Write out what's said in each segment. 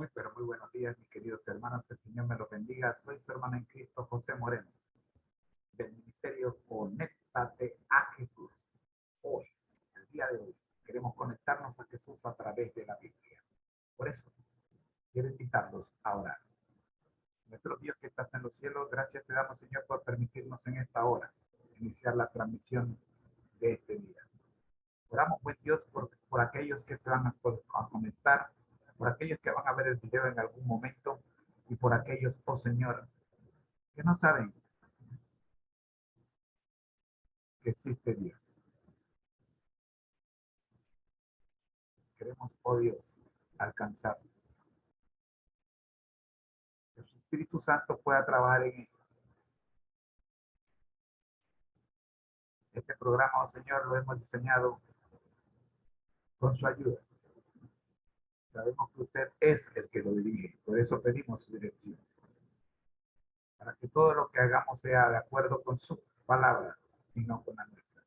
Pero muy buenos días, mis queridos hermanos. El Señor me los bendiga. Soy su hermano en Cristo, José Moreno, del ministerio Conéctate a Jesús. Hoy, el día de hoy, queremos conectarnos a Jesús a través de la Biblia. Por eso, quiero invitarlos a orar. Nuestro Dios que estás en los cielos, gracias te damos, Señor, por permitirnos en esta hora iniciar la transmisión de este día. Oramos, buen Dios, por aquellos que se van a conectar, por aquellos que van a ver el video en algún momento y por aquellos, oh Señor, que no saben que existe Dios. Queremos, oh Dios, alcanzarlos. Que su Espíritu Santo pueda trabajar en ellos. Este programa, oh Señor, lo hemos diseñado con su ayuda. Sabemos que usted es el que lo dirige, por eso pedimos su dirección. Para que todo lo que hagamos sea de acuerdo con su palabra y no con la nuestra.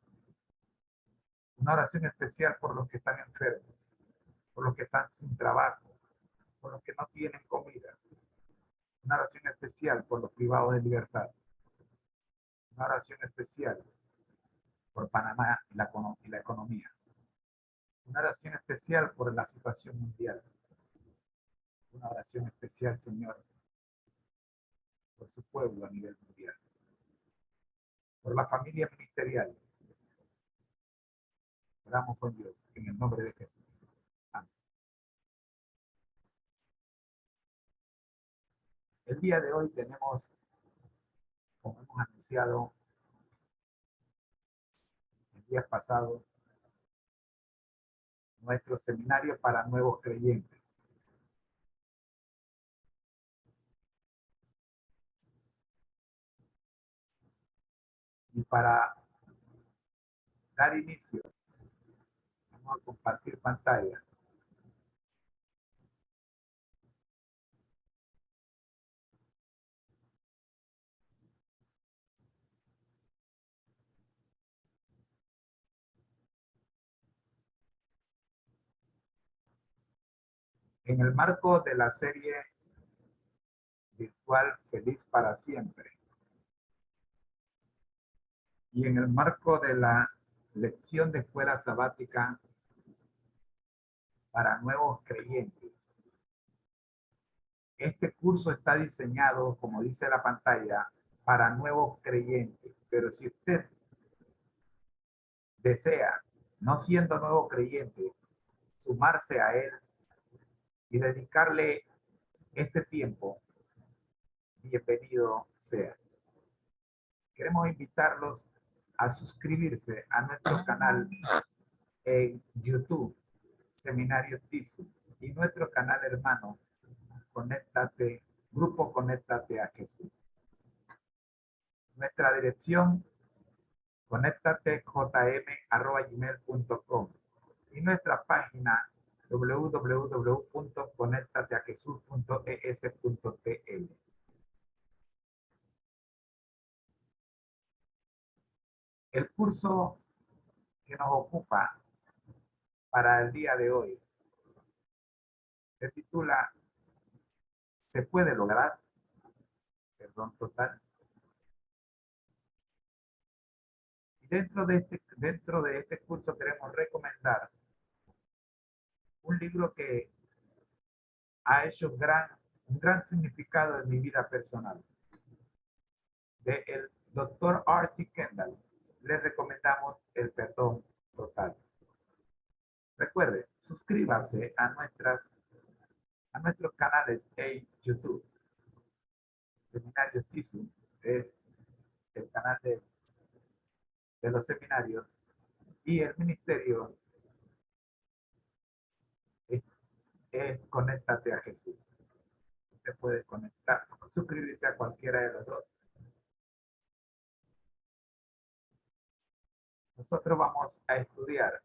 Una oración especial por los que están enfermos, por los que están sin trabajo, por los que no tienen comida. Una oración especial por los privados de libertad. Una oración especial por Panamá y la economía. Una oración especial por la situación mundial. Una oración especial, Señor, por su pueblo a nivel mundial. Por la familia ministerial. Oramos con Dios en el nombre de Jesús. Amén. El día de hoy tenemos, como hemos anunciado el día pasado, nuestro seminario para nuevos creyentes. Y para dar inicio, vamos a compartir pantalla. En el marco de la serie virtual Feliz para Siempre y en el marco de la lección de escuela sabática para nuevos creyentes, este curso está diseñado, como dice la pantalla, para nuevos creyentes. Pero si usted desea, no siendo nuevo creyente, sumarse a él y dedicarle este tiempo, bienvenido sea. Queremos invitarlos a suscribirse a nuestro canal en YouTube, Seminario TISU, y nuestro canal hermano, Conéctate, Grupo Conéctate a Jesús. Nuestra dirección, conéctatejm@gmail.com, y nuestra página www.conectateajesús.es.tl. El curso que nos ocupa para el día de hoy se titula ¿Se puede lograr perdón total? Y dentro de este curso queremos recomendar un libro que ha hecho un gran significado en mi vida personal. De el Dr. Archie Kendall. Le recomendamos El Perdón Total. Recuerde, suscríbase a nuestros canales en YouTube. Seminarios TISU es el canal de los seminarios, y el ministerio es Conéctate a Jesús. Usted puede conectar, suscribirse a cualquiera de los dos. Nosotros vamos a estudiar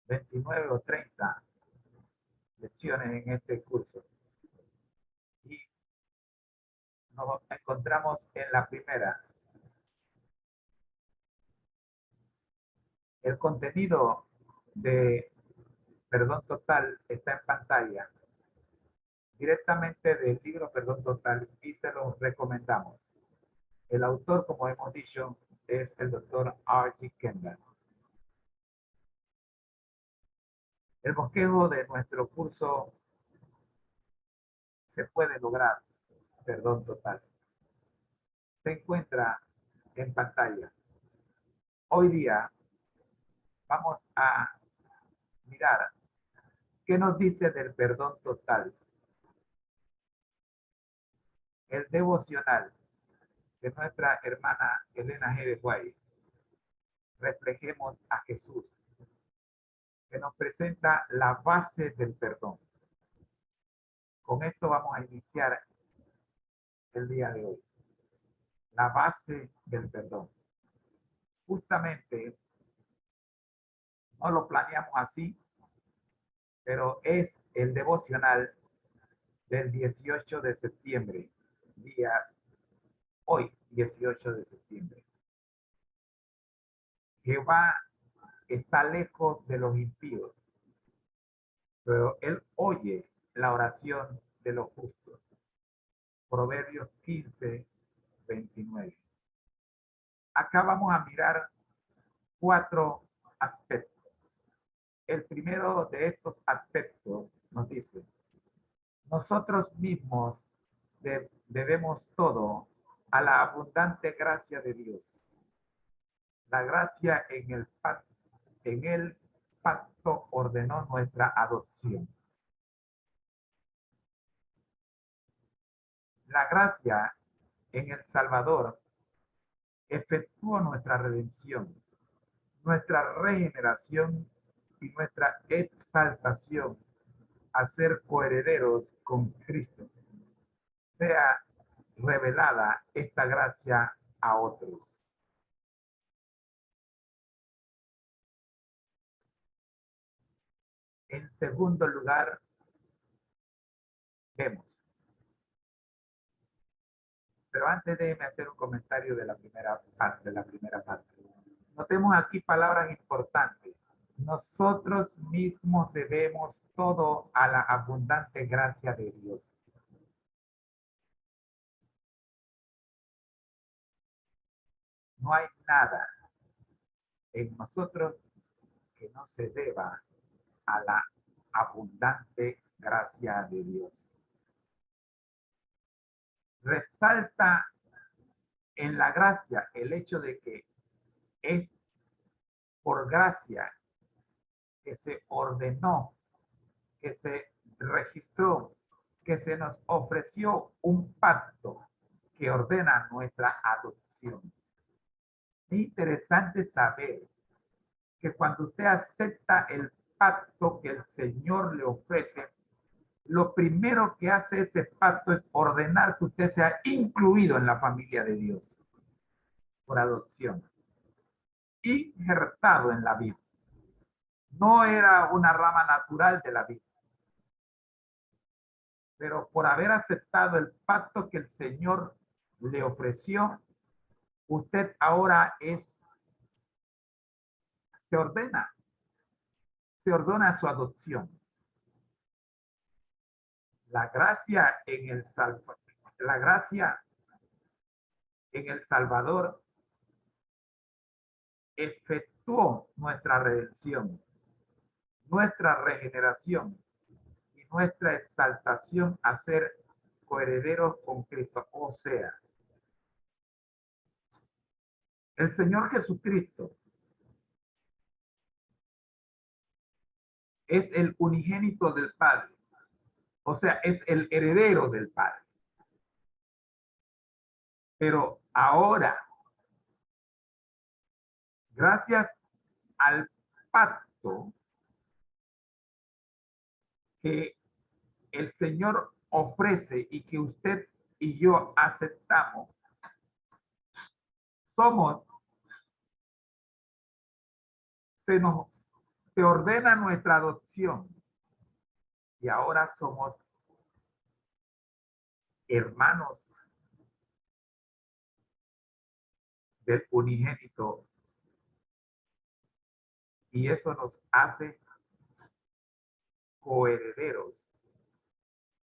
29 o 30 lecciones en este curso. Y nos encontramos en la primera. El contenido de Perdón Total está en pantalla, directamente del libro Perdón Total, y se lo recomendamos. El autor, como hemos dicho, es el doctor R.G. Kendall. El bosquejo de nuestro curso Se puede lograr perdón total. Se encuentra en pantalla. Hoy día vamos a mirar qué nos dice del perdón total. El devocional de nuestra hermana Elena G. de Guay, Reflejemos a Jesús, que nos presenta la base del perdón. Con esto vamos a iniciar el día de hoy. La base del perdón. Justamente no lo planeamos así, pero es el devocional del 18 de septiembre, día hoy, 18 de septiembre. Jehová está lejos de los impíos, pero él oye la oración de los justos. Proverbios 15, 29. Acá vamos a mirar 4 aspectos. El primero de estos aspectos nos dice: nosotros mismos debemos todo a la abundante gracia de Dios. La gracia en el pacto ordenó nuestra adopción. La gracia en el Salvador efectuó nuestra redención, nuestra regeneración y nuestra exaltación a ser coherederos con Cristo. Sea revelada esta gracia a otros. En segundo lugar, vemos. Pero antes déjeme hacer un comentario de la primera parte. Notemos aquí palabras importantes. Nosotros mismos debemos todo a la abundante gracia de Dios. No hay nada en nosotros que no se deba a la abundante gracia de Dios. Resalta en la gracia el hecho de que es por gracia que se ordenó, que se registró, que se nos ofreció un pacto que ordena nuestra adopción. Es interesante saber que cuando usted acepta el pacto que el Señor le ofrece, lo primero que hace ese pacto es ordenar que usted sea incluido en la familia de Dios por adopción, injertado en la vida. No era una rama natural de la vida, pero por haber aceptado el pacto que el Señor le ofreció, usted ahora se ordena su adopción. La gracia en el Salvador efectuó nuestra redención, nuestra regeneración y nuestra exaltación a ser coherederos con Cristo. O sea, el Señor Jesucristo es el unigénito del Padre. O sea, es el heredero del Padre. Pero ahora, gracias al pacto que el Señor ofrece y que usted y yo aceptamos, somos, se ordena nuestra adopción y ahora somos hermanos del unigénito Y eso nos hace coherederos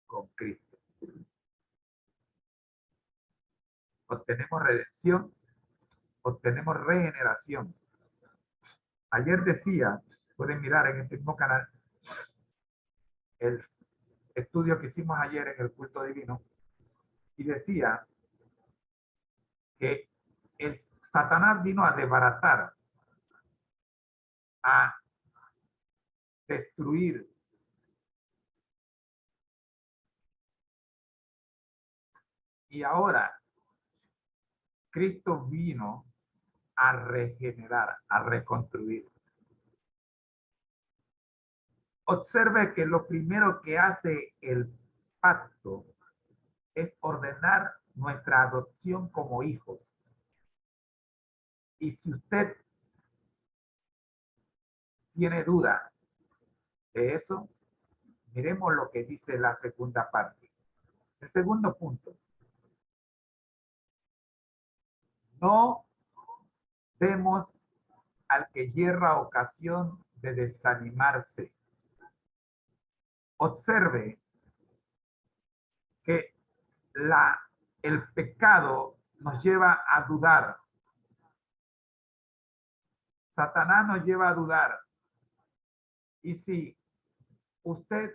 con Cristo. Obtenemos redención, obtenemos regeneración. Ayer decía, pueden mirar en este mismo canal, el estudio que hicimos ayer en el culto divino, y decía que el Satanás vino a desbaratar, a destruir, y ahora Cristo vino a regenerar, a reconstruir. Observe que lo primero que hace el pacto es ordenar nuestra adopción como hijos. Y si usted tiene duda de eso, miremos lo que dice la segunda parte. El segundo punto. No demos al que hierra ocasión de desanimarse. Observe que el pecado nos lleva a dudar. Satanás nos lleva a dudar. Y si usted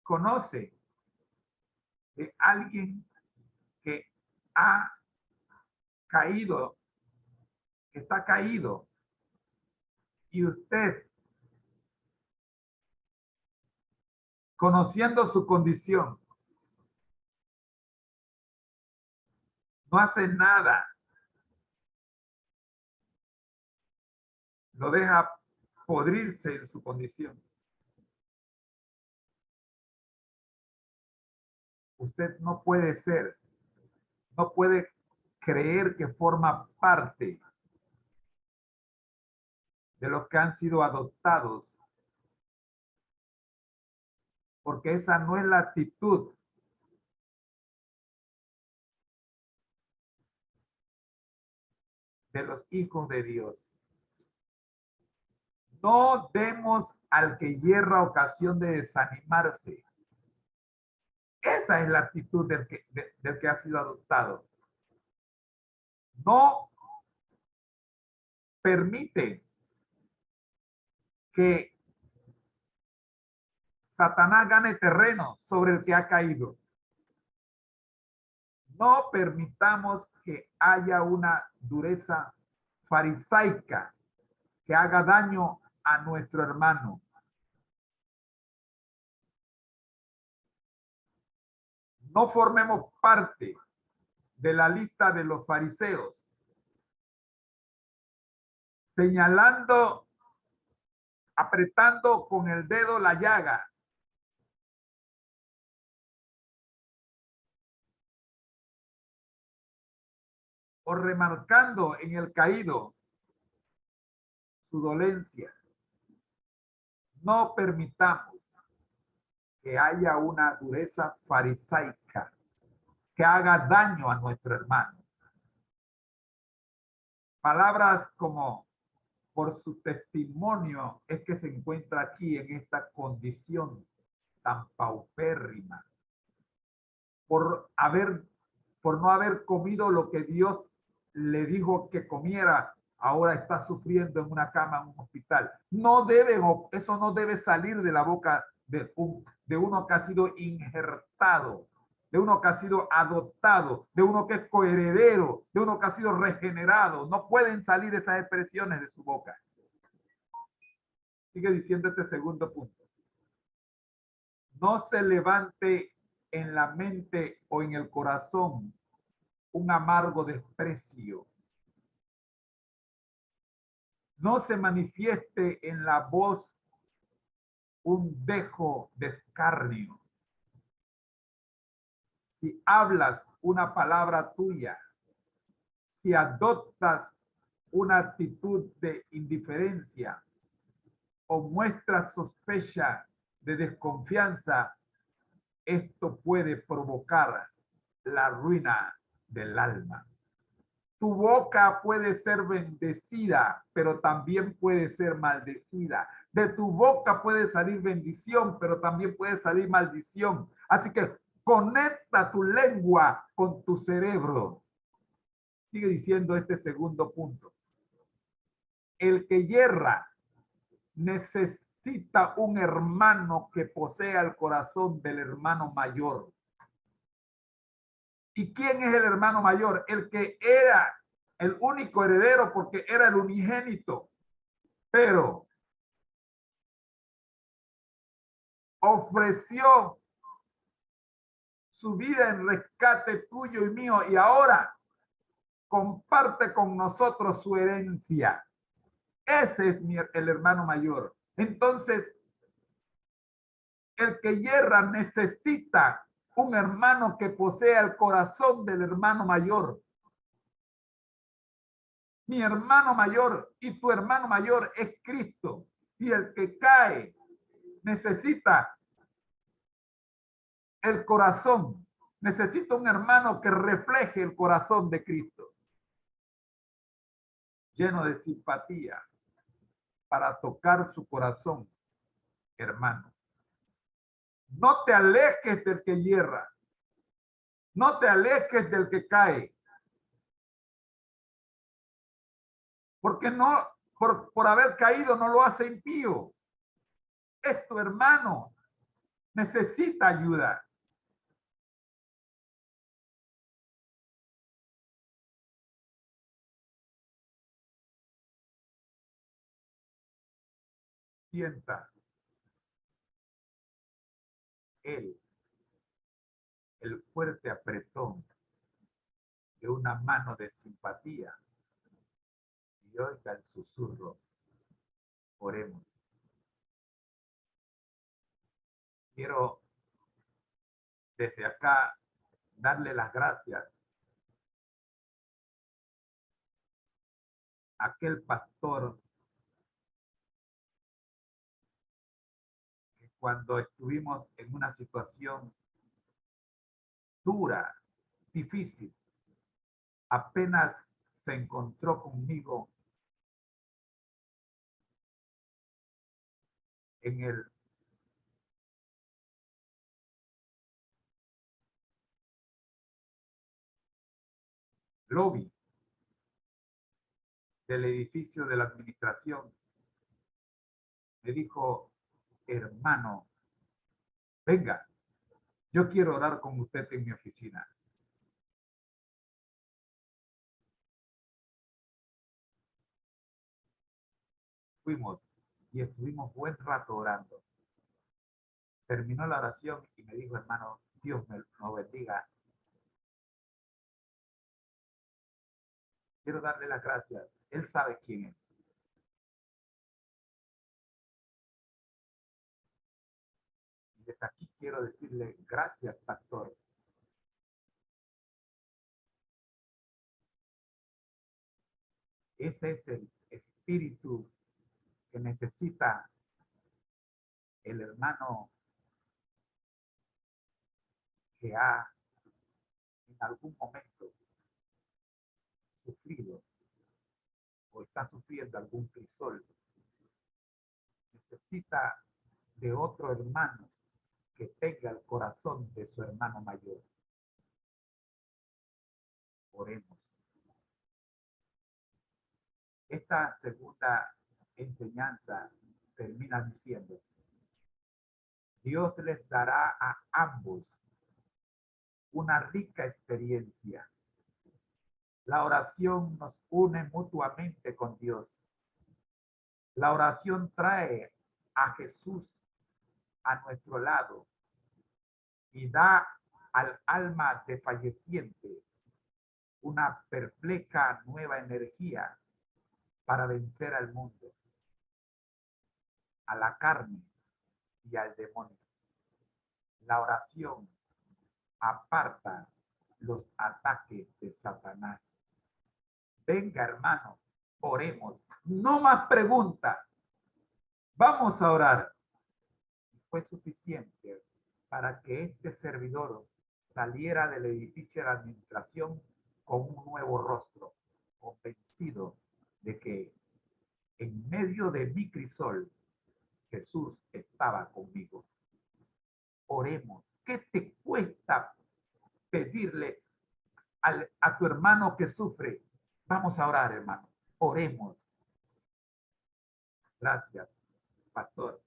conoce de alguien que ha caído, que está caído, y usted, conociendo su condición, no hace nada, lo deja podrirse en su condición. Usted no puede ser, no puede creer que forma parte de los que han sido adoptados, porque esa no es la actitud de los hijos de Dios. No demos al que hierra ocasión de desanimarse. Esa es la actitud del que ha sido adoptado. No permite que Satanás gane terreno sobre el que ha caído. No permitamos que haya una dureza farisaica que haga daño a nuestro hermano. No formemos parte de la lista de los fariseos, señalando, apretando con el dedo la llaga. O remarcando en el caído su dolencia. No permitamos que haya una dureza farisaica que haga daño a nuestro hermano. Palabras como por su testimonio es que se encuentra aquí en esta condición tan paupérrima. Por no haber comido lo que Dios le dijo que comiera, ahora está sufriendo en una cama en un hospital. Eso no debe salir de la boca de uno que ha sido injertado, de uno que ha sido adoptado, de uno que es coheredero, de uno que ha sido regenerado. No pueden salir esas expresiones de su boca. Sigue diciendo este segundo punto. No se levante en la mente o en el corazón un amargo desprecio. No se manifieste en la voz un dejo de escarnio. Si hablas una palabra tuya, si adoptas una actitud de indiferencia o muestras sospecha de desconfianza, esto puede provocar la ruina del alma. Tu boca puede ser bendecida, pero también puede ser maldecida. De tu boca puede salir bendición, pero también puede salir maldición. Así que conecta tu lengua con tu cerebro. Sigue diciendo este segundo punto. El que yerra necesita un hermano que posea el corazón del hermano mayor. ¿Y quién es el hermano mayor? El que era el único heredero porque era el unigénito, pero ofreció su vida en rescate tuyo y mío y ahora comparte con nosotros su herencia. Ese es el hermano mayor. Entonces, el que yerra necesita un hermano que posea el corazón del hermano mayor. Mi hermano mayor y tu hermano mayor es Cristo. Y el que cae necesita el corazón. Necesita un hermano que refleje el corazón de Cristo. Lleno de simpatía para tocar su corazón, hermano. No te alejes del que hierra. No te alejes del que cae. Porque no, por haber caído no lo hace impío. Es tu hermano. Necesita ayuda. Sienta él el fuerte apretón de una mano de simpatía y oiga el susurro. Oremos. Quiero desde acá darle las gracias a aquel pastor que cuando estuvimos en una situación dura, difícil, apenas se encontró conmigo en el lobby del edificio de la administración, me dijo, hermano, venga, yo quiero orar con usted en mi oficina. Fuimos y estuvimos buen rato orando. Terminó la oración y me dijo, hermano, Dios me lo bendiga. Quiero darle las gracias. Él sabe quién es. Y desde aquí quiero decirle gracias, pastor. Ese es el espíritu que necesita el hermano que ha en algún momento sufrido o está sufriendo algún crisol. Necesita de otro hermano que tenga el corazón de su hermano mayor. Oremos. Esta segunda enseñanza termina diciendo, Dios les dará a ambos una rica experiencia. La oración nos une mutuamente con Dios. La oración trae a Jesús a nuestro lado y da al alma desfalleciente una perpleja nueva energía para vencer al mundo, a la carne y al demonio. La oración aparta los ataques de Satanás. Venga, hermano, oremos. No más preguntas. Vamos a orar. Fue suficiente para que este servidor saliera del edificio de la administración con un nuevo rostro. convencido de que en medio de mi crisol, Jesús estaba conmigo. Oremos. ¿Qué te cuesta pedirle a tu hermano que sufre? Vamos a orar, hermano. Oremos. Gracias, pastor.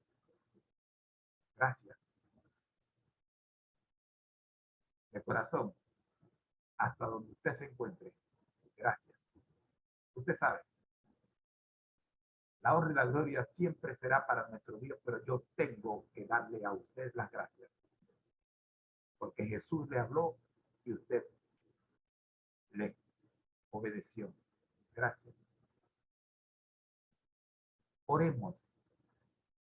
Gracias. De corazón, hasta donde usted se encuentre. Gracias. Usted sabe, la honra y la gloria siempre será para nuestro Dios, pero yo tengo que darle a usted las gracias. Porque Jesús le habló y usted le obedeció. Gracias. Oremos.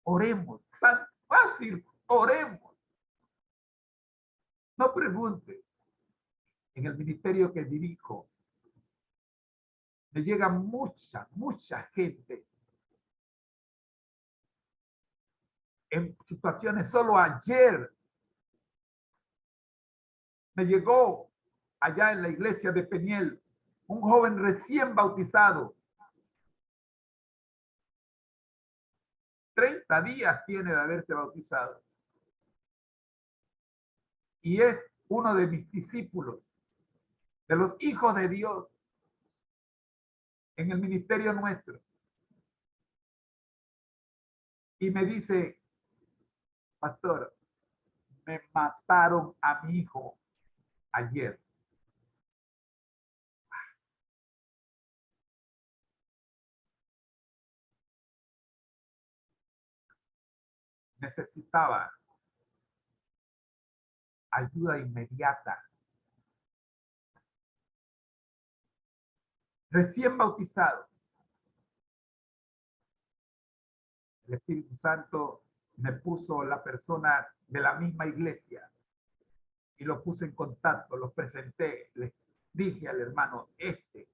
Oremos. Tan fácil. Oremos. No pregunte. En el ministerio que dirijo, me llega mucha gente en situaciones. Solo ayer me llegó allá en la iglesia de Peniel un joven recién bautizado. 30 días tiene de haberse bautizado. Y es uno de mis discípulos, de los hijos de Dios en el ministerio nuestro. Y me dice, pastor, me mataron a mi hijo ayer. Necesitaba ayuda inmediata. Recién bautizado. El Espíritu Santo me puso la persona de la misma iglesia y lo puse en contacto, los presenté, les dije al hermano, este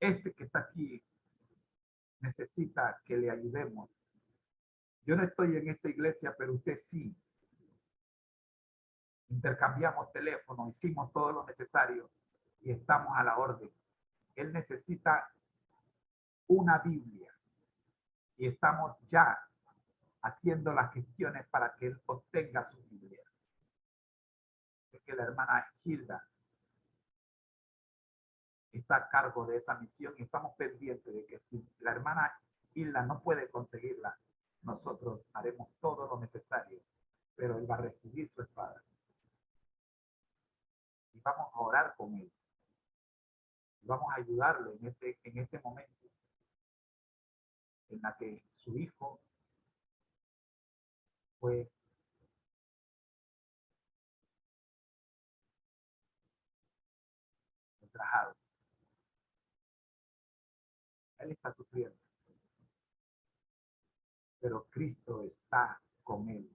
que está aquí necesita que le ayudemos. Yo no estoy en esta iglesia, pero usted sí. Intercambiamos teléfono, hicimos todo lo necesario y estamos a la orden. Él necesita una Biblia y estamos ya haciendo las gestiones para que él obtenga su Biblia. Es que la hermana Hilda está a cargo de esa misión y estamos pendientes de que si la hermana Hilda no puede conseguirla, nosotros haremos todo lo necesario, pero él va a recibir su espada. Y vamos a orar con él. Y vamos a ayudarlo en este momento en la que su hijo fue ultrajado. Él está sufriendo, pero Cristo está con él,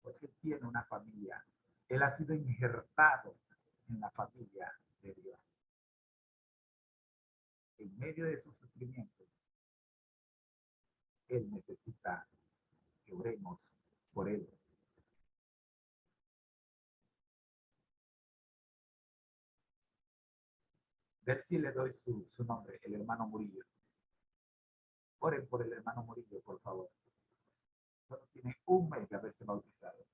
porque él tiene una familia. Él ha sido injertado en la familia de Dios. En medio de su sufrimiento, él necesita que oremos por él. De él sí le doy su nombre, el hermano Murillo. Oren por el hermano Murillo, por favor. Solo tiene un mes de haberse bautizado.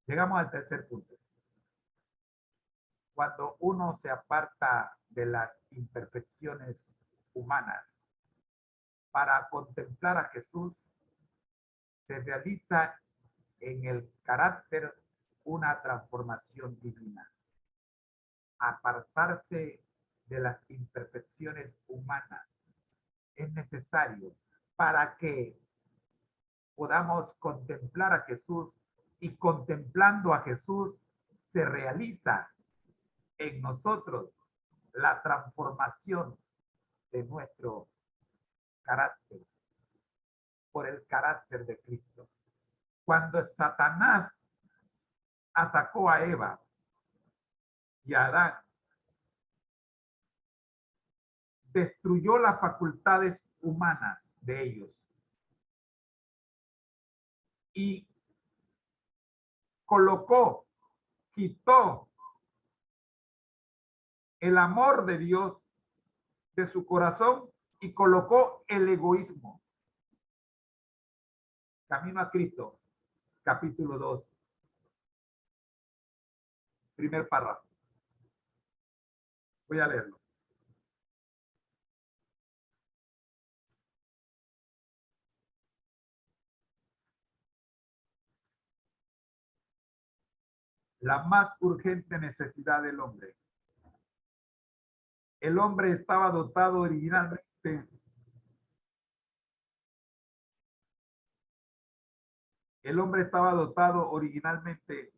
Llegamos al tercer punto. Cuando uno se aparta de las imperfecciones humanas para contemplar a Jesús, se realiza en el carácter una transformación divina. Apartarse de las imperfecciones humanas es necesario para que podamos contemplar a Jesús, y contemplando a Jesús se realiza en nosotros la transformación de nuestro carácter por el carácter de Cristo. Cuando Satanás atacó a Eva y a Adán, destruyó las facultades humanas de ellos y colocó, quitó el amor de Dios de su corazón y colocó el egoísmo. Camino a Cristo, capítulo 2, primer párrafo. Voy a leerlo. La más urgente necesidad del hombre. El hombre estaba dotado originalmente. El hombre estaba dotado originalmente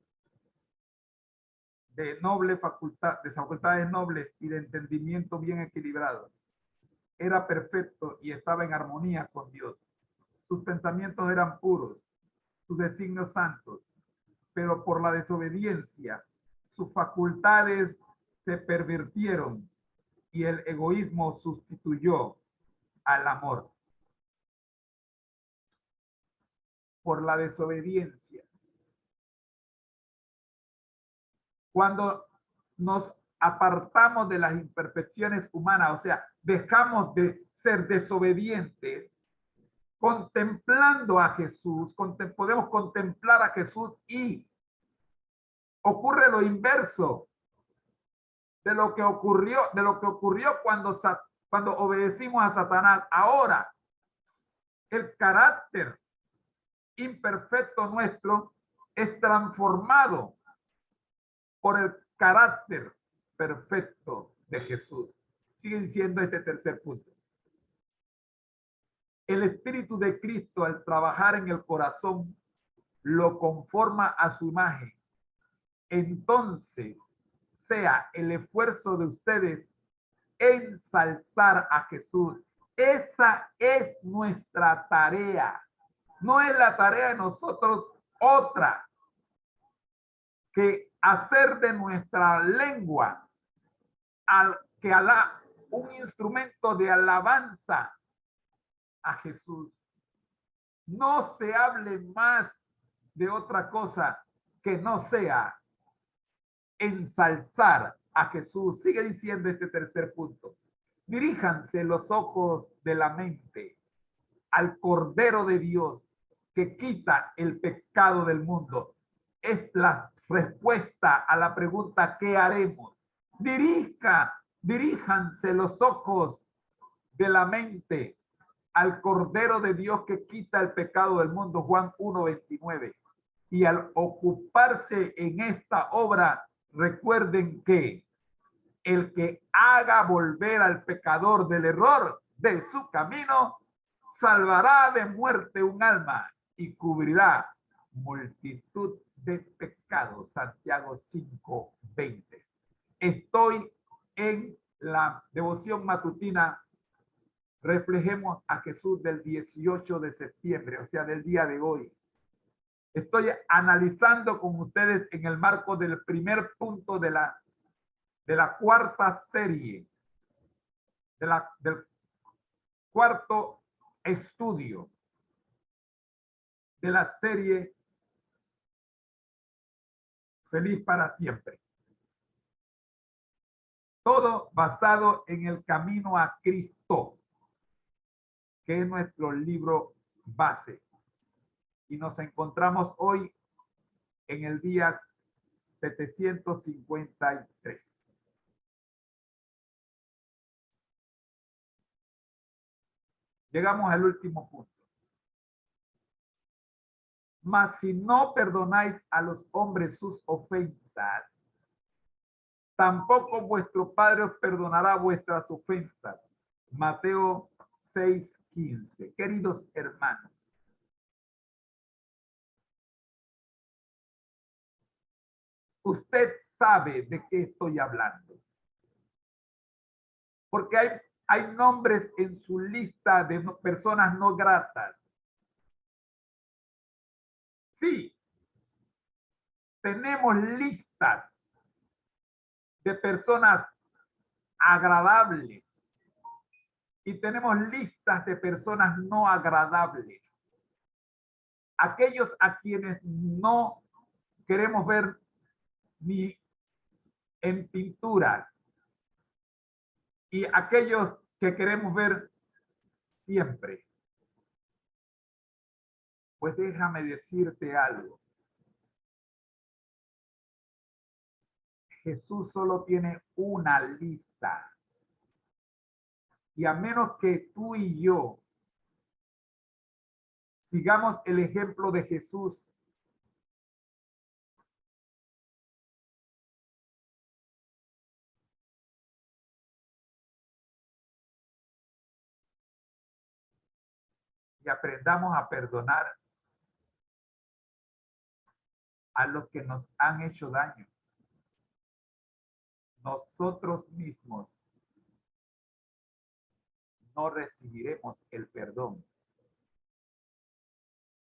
de de facultades nobles y de entendimiento bien equilibrado. Era perfecto y estaba en armonía con Dios. Sus pensamientos eran puros, sus designios santos, pero por la desobediencia, sus facultades se pervirtieron y el egoísmo sustituyó al amor. Por la desobediencia. Cuando nos apartamos de las imperfecciones humanas, o sea, dejamos de ser desobedientes, contemplando a Jesús, podemos contemplar a Jesús y ocurre lo inverso de lo que ocurrió cuando obedecimos a Satanás. Ahora, el carácter imperfecto nuestro es transformado por el carácter perfecto de Jesús. Sigue diciendo este tercer punto. El Espíritu de Cristo, al trabajar en el corazón, lo conforma a su imagen. Entonces, sea el esfuerzo de ustedes ensalzar a Jesús. Esa es nuestra tarea. No es la tarea de nosotros otra que hacer de nuestra lengua un instrumento de alabanza a Jesús. No se hable más de otra cosa que no sea ensalzar a Jesús. Sigue diciendo este tercer punto. Diríjanse los ojos de la mente al Cordero de Dios que quita el pecado del mundo. Es la respuesta a la pregunta ¿qué haremos? Diríjanse los ojos de la mente al Cordero de Dios que quita el pecado del mundo, Juan 1:29. Y al ocuparse en esta obra, recuerden que el que haga volver al pecador del error de su camino, salvará de muerte un alma y cubrirá multitud de pecados. Santiago 5:20. Estoy en la devoción matutina. Reflejemos a Jesús del 18 de septiembre, o sea, del día de hoy. Estoy analizando con ustedes en el marco del primer punto de la cuarta serie, del cuarto estudio de la serie Feliz para Siempre. Todo basado en el camino a Cristo, que es nuestro libro base. Y nos encontramos hoy en el día 753. Llegamos al último punto. Mas si no perdonáis a los hombres sus ofensas, tampoco vuestro Padre os perdonará vuestras ofensas. Mateo 6:15. Queridos hermanos, usted sabe de qué estoy hablando. Porque hay nombres en su lista de personas no gratas. Sí, tenemos listas de personas agradables y tenemos listas de personas no agradables. Aquellos a quienes no queremos ver ni en pintura, y aquellos que queremos ver siempre. Pues déjame decirte algo. Jesús solo tiene una lista. Y a menos que tú y yo sigamos el ejemplo de Jesús, y aprendamos a perdonar a los que nos han hecho daño, nosotros mismos no recibiremos el perdón.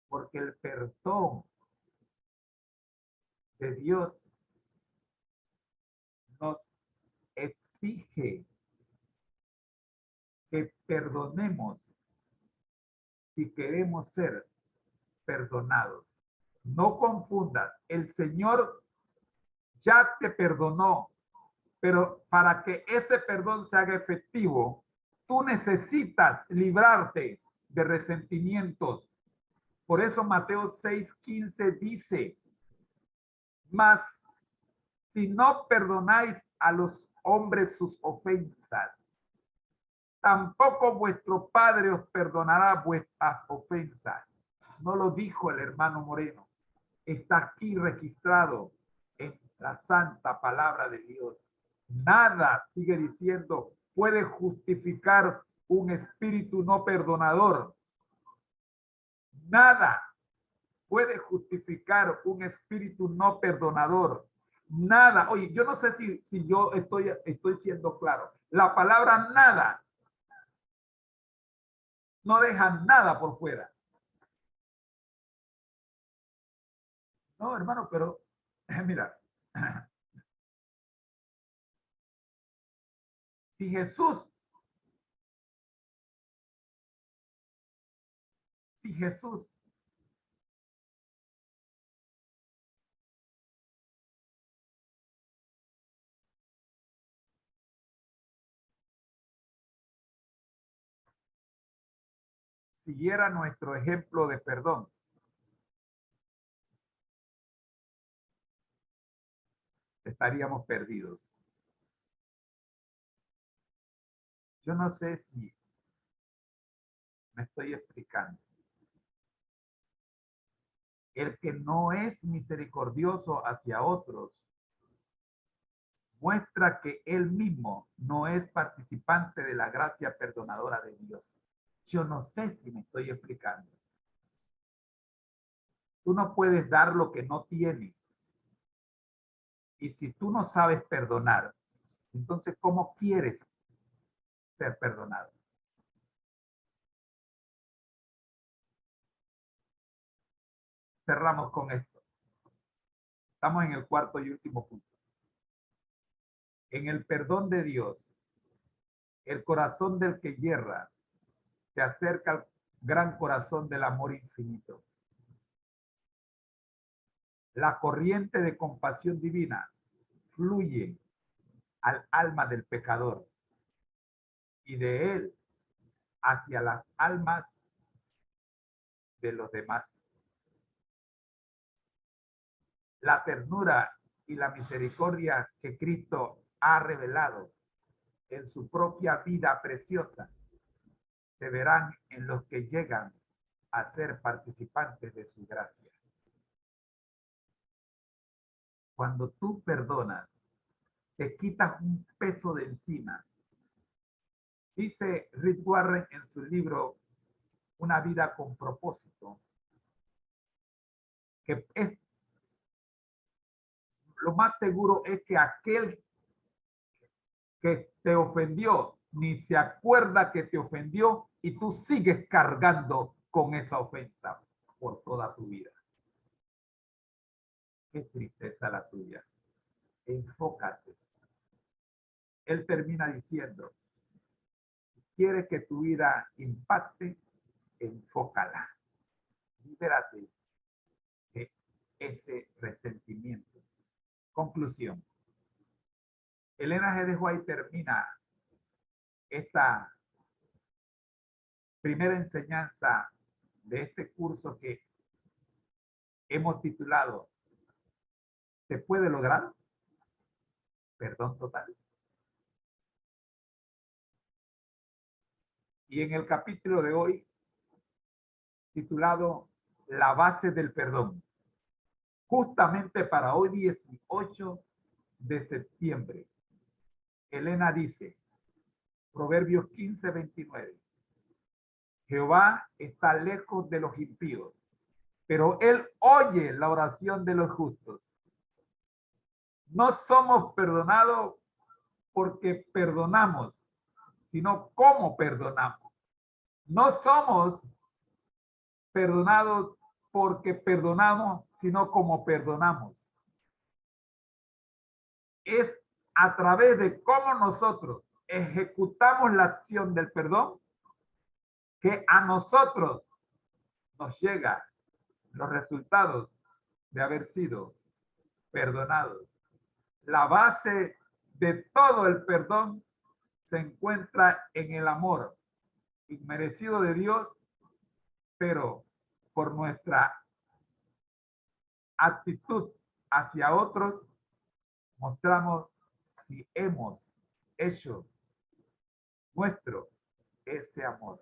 Porque el perdón de Dios nos exige que perdonemos si queremos ser perdonados. No confundas, el Señor ya te perdonó, pero para que ese perdón se haga efectivo, tú necesitas librarte de resentimientos. Por eso Mateo 6:15 dice, mas si no perdonáis a los hombres sus ofensas, tampoco vuestro Padre os perdonará vuestras ofensas. No lo dijo el hermano Moreno. Está aquí registrado en la santa palabra de Dios. Nada, sigue diciendo, puede justificar un espíritu no perdonador. Nada puede justificar un espíritu no perdonador. Nada. Oye, yo no sé si yo estoy siendo claro. La palabra nada no deja nada por fuera. No, hermano, pero mira, si Jesús siguiera nuestro ejemplo de perdón, estaríamos perdidos. Yo no sé si me estoy explicando. El que no es misericordioso hacia otros muestra que él mismo no es participante de la gracia perdonadora de Dios. Yo no sé si me estoy explicando. Tú no puedes dar lo que no tienes. Y si tú no sabes perdonar, entonces, ¿cómo quieres ser perdonado? Cerramos con esto. Estamos en el cuarto y último punto. En el perdón de Dios, el corazón del que yerra se acerca al gran corazón del amor infinito. La corriente de compasión divina fluye al alma del pecador y de él hacia las almas de los demás. La ternura y la misericordia que Cristo ha revelado en su propia vida preciosa se verán en los que llegan a ser participantes de su gracia. Cuando tú perdonas, te quitas un peso de encima. Dice Rick Warren en su libro Una vida con propósito, que es lo más seguro es que aquel que te ofendió ni se acuerda que te ofendió y tú sigues cargando con esa ofensa por toda tu vida. Qué tristeza la tuya. Enfócate. Él termina diciendo, si quieres que tu vida impacte, enfócala. Libérate ese resentimiento. Conclusión. Elena G. de White termina esta primera enseñanza de este curso que hemos titulado ¿Se puede lograr? Perdón total. Y en el capítulo de hoy, titulado La base del perdón, justamente para hoy 18 de septiembre, Elena dice, Proverbios 15:29, Jehová está lejos de los impíos, pero él oye la oración de los justos. No somos perdonados porque perdonamos, sino cómo perdonamos. No somos perdonados porque perdonamos, sino como perdonamos. Es a través de cómo nosotros ejecutamos la acción del perdón que a nosotros nos llega los resultados de haber sido perdonados. La base de todo el perdón se encuentra en el amor inmerecido de Dios, pero por nuestra actitud hacia otros, mostramos si hemos hecho nuestro ese amor.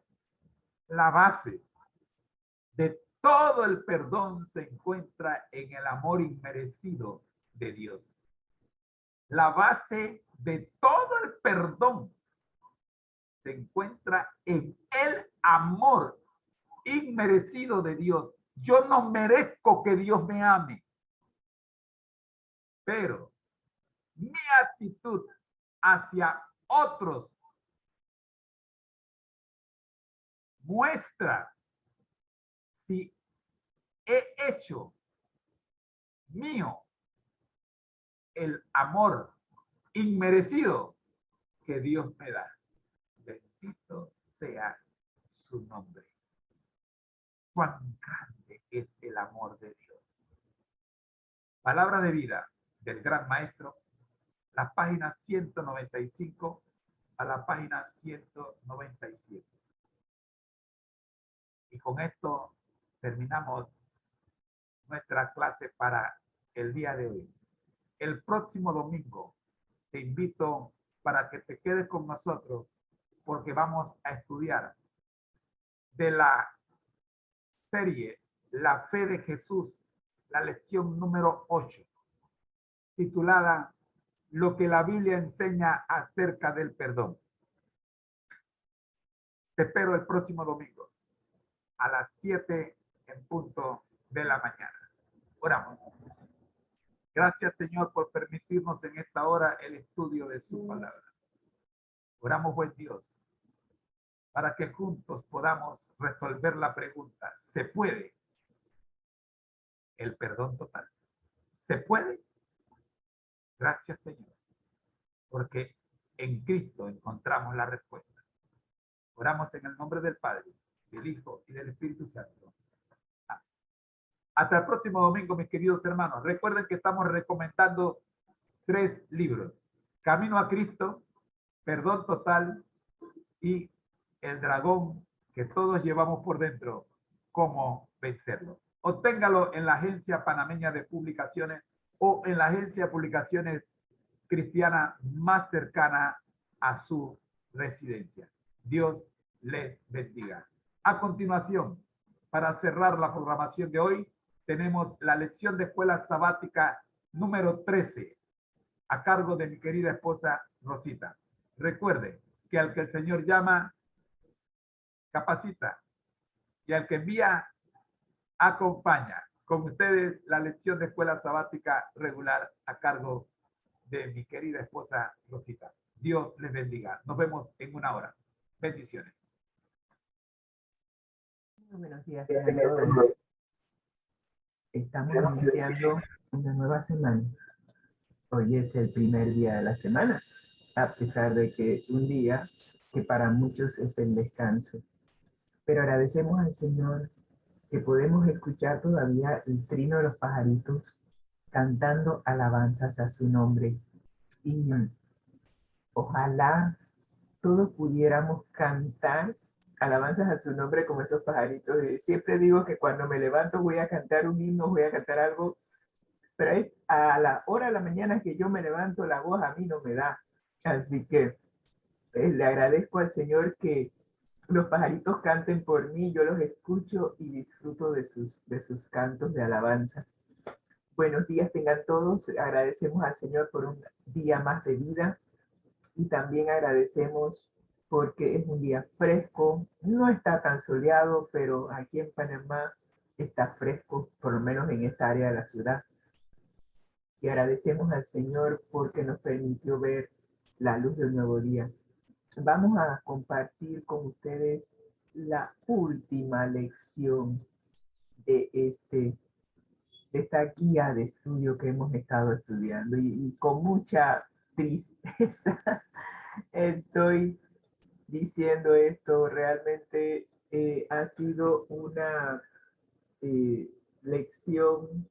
La base de todo el perdón se encuentra en el amor inmerecido de Dios. La base de todo el perdón se encuentra en el amor inmerecido de Dios. Yo no merezco que Dios me ame, pero mi actitud hacia otros muestra si he hecho mío el amor inmerecido que Dios me da. Bendito sea su nombre. Cuán grande es el amor de Dios. Palabra de vida del gran maestro, la página 195 a la página 197. Y con esto terminamos nuestra clase para el día de hoy. El próximo domingo te invito para que te quedes con nosotros porque vamos a estudiar de la serie La fe de Jesús, la lección número 8, titulada Lo que la Biblia enseña acerca del perdón. Te espero el próximo domingo a las 7 en punto de la mañana. Oramos. Gracias, Señor, por permitirnos en esta hora el estudio de su palabra. Oramos, buen Dios, para que juntos podamos resolver la pregunta, ¿se puede el perdón total? ¿Se puede? Gracias, Señor, porque en Cristo encontramos la respuesta. Oramos en el nombre del Padre, del Hijo y del Espíritu Santo. Amén. Hasta el próximo domingo, mis queridos hermanos. Recuerden que estamos recomendando 3 libros. Camino a Cristo, Perdón Total y El dragón que todos llevamos por dentro, Cómo vencerlo. Obténgalo en la Agencia Panameña de Publicaciones o en la agencia de publicaciones cristiana más cercana a su residencia. Dios les bendiga. A continuación, para cerrar la programación de hoy, tenemos la lección de escuela sabática número 13, a cargo de mi querida esposa Rosita. Recuerde que al que el Señor llama, capacita, y al que envía, acompaña. Con ustedes la lección de escuela sabática regular a cargo de mi querida esposa Rosita. Dios les bendiga. Nos vemos en una hora. Bendiciones. Buenos días a todos. Estamos iniciando una nueva semana. Hoy es el primer día de la semana, a pesar de que es un día que para muchos es el descanso. Pero agradecemos al Señor que podemos escuchar todavía el trino de los pajaritos cantando alabanzas a su nombre. Y ojalá todos pudiéramos cantar alabanzas a su nombre como esos pajaritos. Siempre digo que cuando me levanto voy a cantar un himno, voy a cantar algo, pero es a la hora de la mañana que yo me levanto, la voz a mí no me da. Así que le agradezco al Señor que los pajaritos canten por mí, yo los escucho y disfruto de sus cantos de alabanza. Buenos días tengan todos, agradecemos al Señor por un día más de vida y también agradecemos porque es un día fresco, no está tan soleado, pero aquí en Panamá está fresco, por lo menos en esta área de la ciudad. Y agradecemos al Señor porque nos permitió ver la luz del nuevo día. Vamos a compartir con ustedes la última lección de, de esta guía de estudio que hemos estado estudiando y con mucha tristeza estoy diciendo esto. Realmente ha sido una lección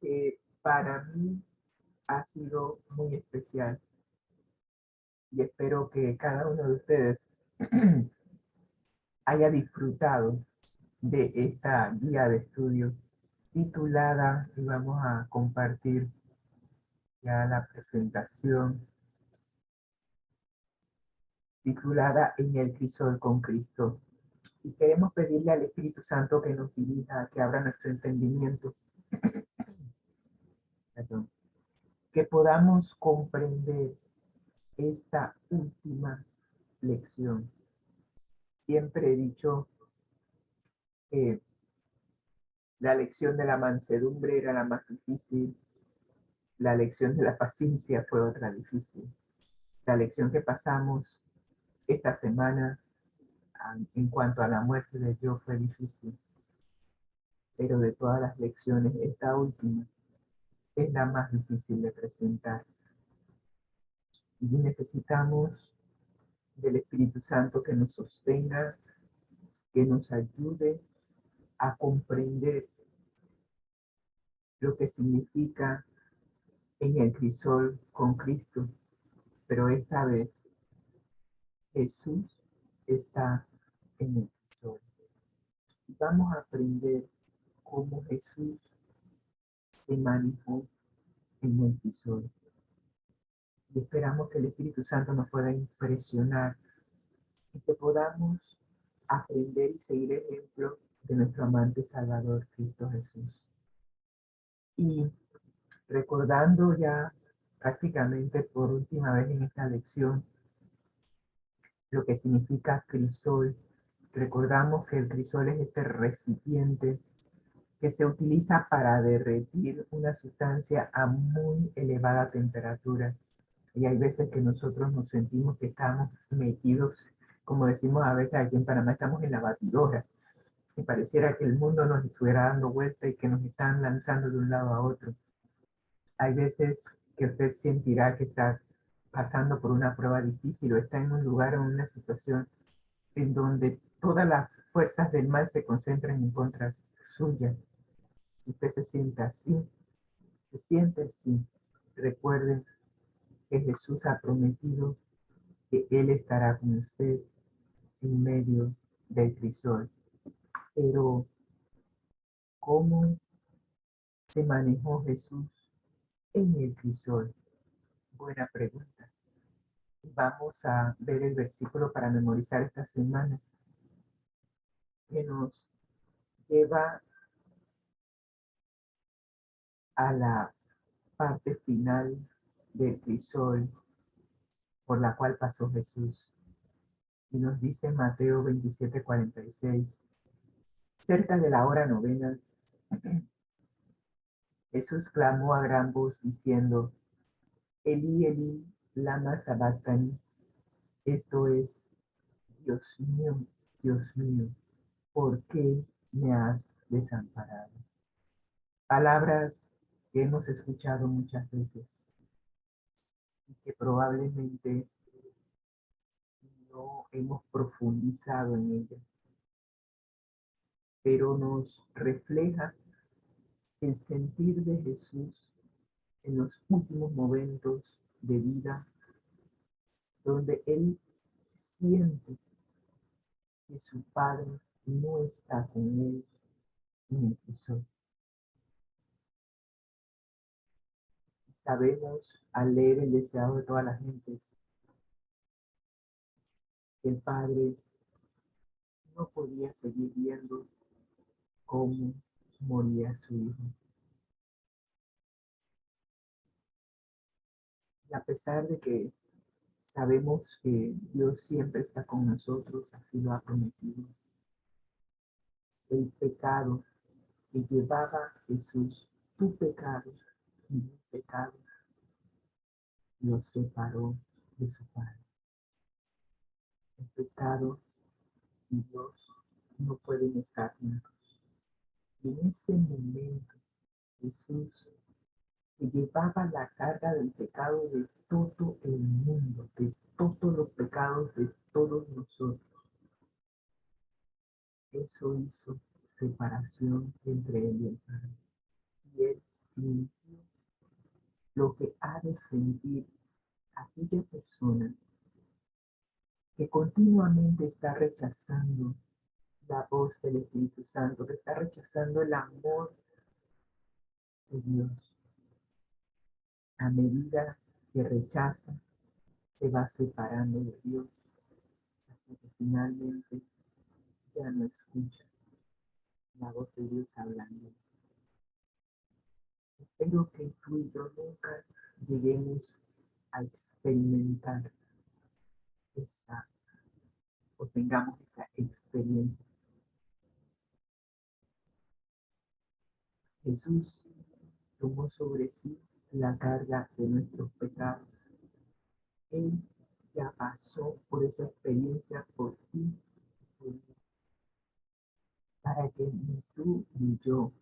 que para mí ha sido muy especial y espero que cada uno de ustedes haya disfrutado de esta guía de estudio titulada, y vamos a compartir ya la presentación, titulada En el crisol con Cristo. Y queremos pedirle al Espíritu Santo que nos dirija, que abra nuestro entendimiento, perdón, que podamos comprender esta última lección. Siempre he dicho que la lección de la mansedumbre era la más difícil, la lección de la paciencia fue otra difícil. La lección que pasamos esta semana en cuanto a la muerte de Job fue difícil, pero de todas las lecciones, esta última es la más difícil de presentar. Y necesitamos del Espíritu Santo que nos sostenga, que nos ayude a comprender lo que significa en el crisol con Cristo. Pero esta vez Jesús está en el crisol. Vamos a aprender cómo Jesús se manejó en el crisol. Y esperamos que el Espíritu Santo nos pueda impresionar y que podamos aprender y seguir el ejemplo de nuestro amante Salvador, Cristo Jesús. Y recordando ya prácticamente por última vez en esta lección lo que significa crisol, recordamos que el crisol es este recipiente que se utiliza para derretir una sustancia a muy elevada temperatura. Y hay veces que nosotros nos sentimos que estamos metidos, como decimos a veces aquí en Panamá, estamos en la batidora. Y pareciera que el mundo nos estuviera dando vuelta y que nos están lanzando de un lado a otro. Hay veces que usted sentirá que está pasando por una prueba difícil o está en un lugar o en una situación en donde todas las fuerzas del mal se concentran en contra suya. Usted se siente así, se siente así. Recuerde que Jesús ha prometido que Él estará con usted en medio del crisol. Pero, ¿cómo se manejó Jesús en el crisol? Buena pregunta. Vamos a ver el versículo para memorizar esta semana que nos lleva a la parte final del crisol por la cual pasó Jesús. Y nos dice Mateo 27:46, cerca de la hora novena, Jesús clamó a gran voz diciendo, Elí, Elí, lama sabactani, esto es, Dios mío, ¿por qué me has desamparado? Palabras que hemos escuchado muchas veces y que probablemente no hemos profundizado en ellas. pero nos refleja el sentir de Jesús en los últimos momentos de vida, donde Él siente que su Padre no está con Él en el piso. Sabemos al leer el deseado de todas las gentes que el Padre no podía seguir viendo cómo moría su Hijo. Y a pesar de que sabemos que Dios siempre está con nosotros, así lo ha prometido, el pecado que llevaba Jesús, tu pecado y mi pecado, lo separó de su Padre. El pecado y Dios no pueden estar juntos. Y en ese momento Jesús, que llevaba la carga del pecado de todo el mundo, de todos los pecados de todos nosotros, eso hizo separación entre él y el Padre. Y él sintió lo que ha de sentir aquella persona que continuamente está rechazando la voz del Espíritu Santo, que está rechazando el amor de Dios. A medida que rechaza, se va separando de Dios, hasta que finalmente ya no escucha la voz de Dios hablando. Espero que tú y yo nunca lleguemos a experimentar esa, o tengamos esa experiencia. Jesús tomó sobre sí la carga de nuestros pecados. Él ya pasó por esa experiencia por ti, por mí, para que ni tú ni yo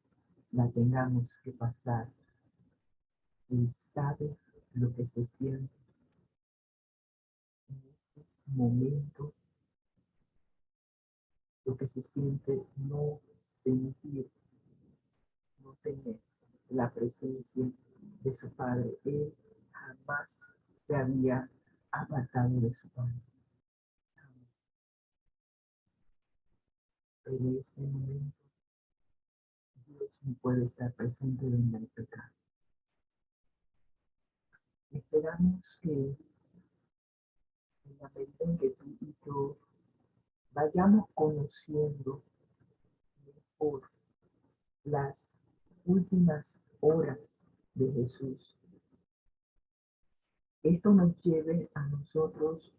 la tengamos que pasar. Él sabe lo que se siente en ese momento, lo que se siente no sentir, no tener la presencia de su Padre. Él jamás se había apartado de su Padre. Pero en este momento Dios no puede estar presente en el pecado. Esperamos que en la medida en que tú y yo vayamos conociendo mejor las últimas horas de Jesús, esto nos lleve a nosotros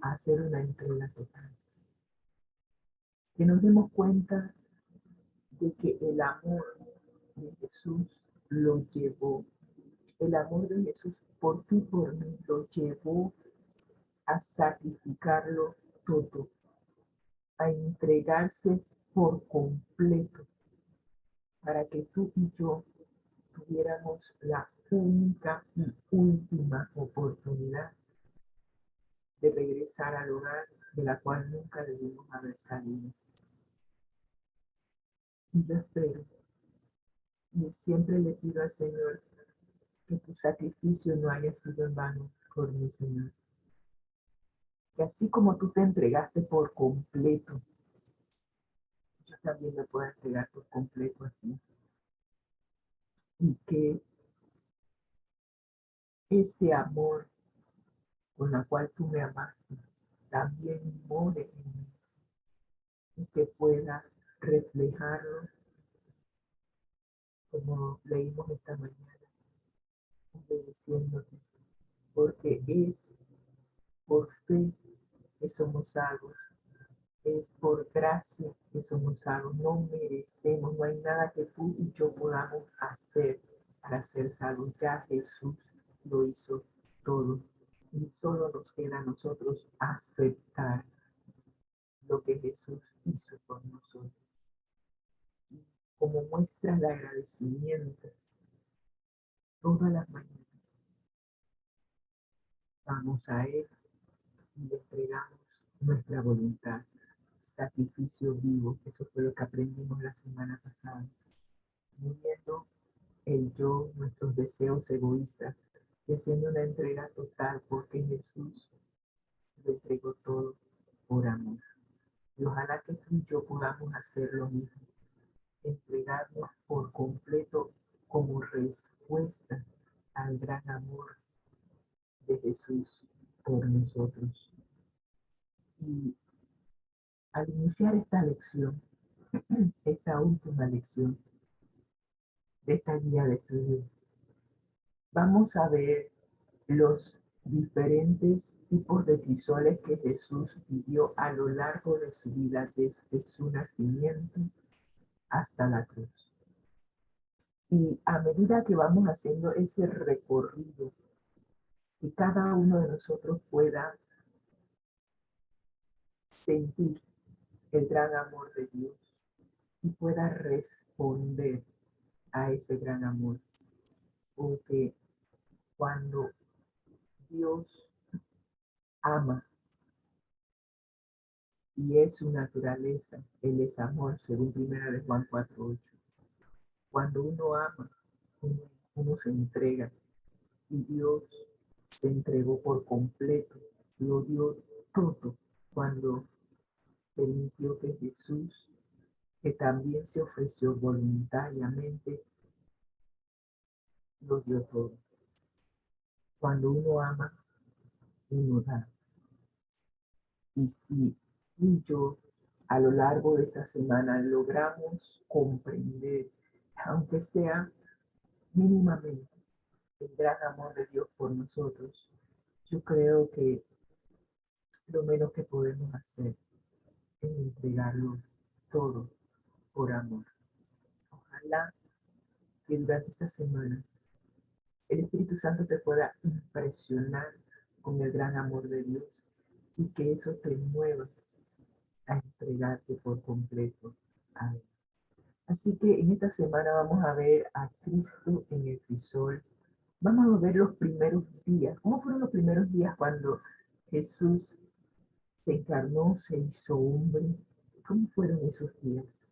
a hacer una entrega total. Que nos demos cuenta de que el amor de Jesús lo llevó. El amor de Jesús por ti, por mí, lo llevó a sacrificarlo todo, a entregarse por completo, para que tú y yo tuviéramos la única y última oportunidad de regresar al hogar de la cual nunca debimos haber salido. Y yo espero, y siempre le pido al Señor que tu sacrificio no haya sido en vano por mi Señor. Que así como tú te entregaste por completo, yo también me pueda entregar por completo a ti. Y que ese amor con el cual tú me amaste también more en mí y que pueda reflejarlo como leímos esta mañana, obedeciéndote, porque es por fe que somos salvos, es por gracia que somos salvos, no merecemos, no hay nada que tú y yo podamos hacer para ser salvos, ya Jesús lo hizo todo y solo nos queda a nosotros aceptar lo que Jesús hizo por nosotros. Como muestra de agradecimiento, todas las mañanas vamos a Él y le entregamos nuestra voluntad. sacrificio vivo. Eso fue lo que aprendimos la semana pasada. Muriendo el yo, nuestros deseos egoístas, y haciendo una entrega total, porque Jesús lo entregó todo por amor. Y ojalá que tú y yo podamos hacer lo mismo, entregarnos por completo como respuesta al gran amor de Jesús por nosotros. Y al iniciar esta lección, esta última lección de esta guía de estudio, vamos a ver los diferentes tipos de crisoles que Jesús vivió a lo largo de su vida, desde su nacimiento hasta la cruz. Y a medida que vamos haciendo ese recorrido, que cada uno de nosotros pueda sentir el gran amor de Dios y pueda responder a ese gran amor. Porque cuando Dios ama y es su naturaleza, Él es amor, según 1 Juan 4:8. Cuando uno ama, uno se entrega y Dios se entregó por completo, lo dio todo cuando permitió que Jesús, que también se ofreció voluntariamente, lo dio todo. Cuando uno ama, uno da. Y si tú y yo a lo largo de esta semana logramos comprender, aunque sea mínimamente, el gran amor de Dios por nosotros, yo creo que lo menos que podemos hacer es entregarlo todo por amor. Ojalá que durante esta semana el Espíritu Santo te pueda impresionar con el gran amor de Dios y que eso te mueva a entregarte por completo a Él. Así que en esta semana vamos a ver a Cristo en el crisol. Vamos a ver los primeros días. ¿Cómo fueron los primeros días cuando Jesús se encarnó, se hizo hombre? ¿Cómo fueron esos días?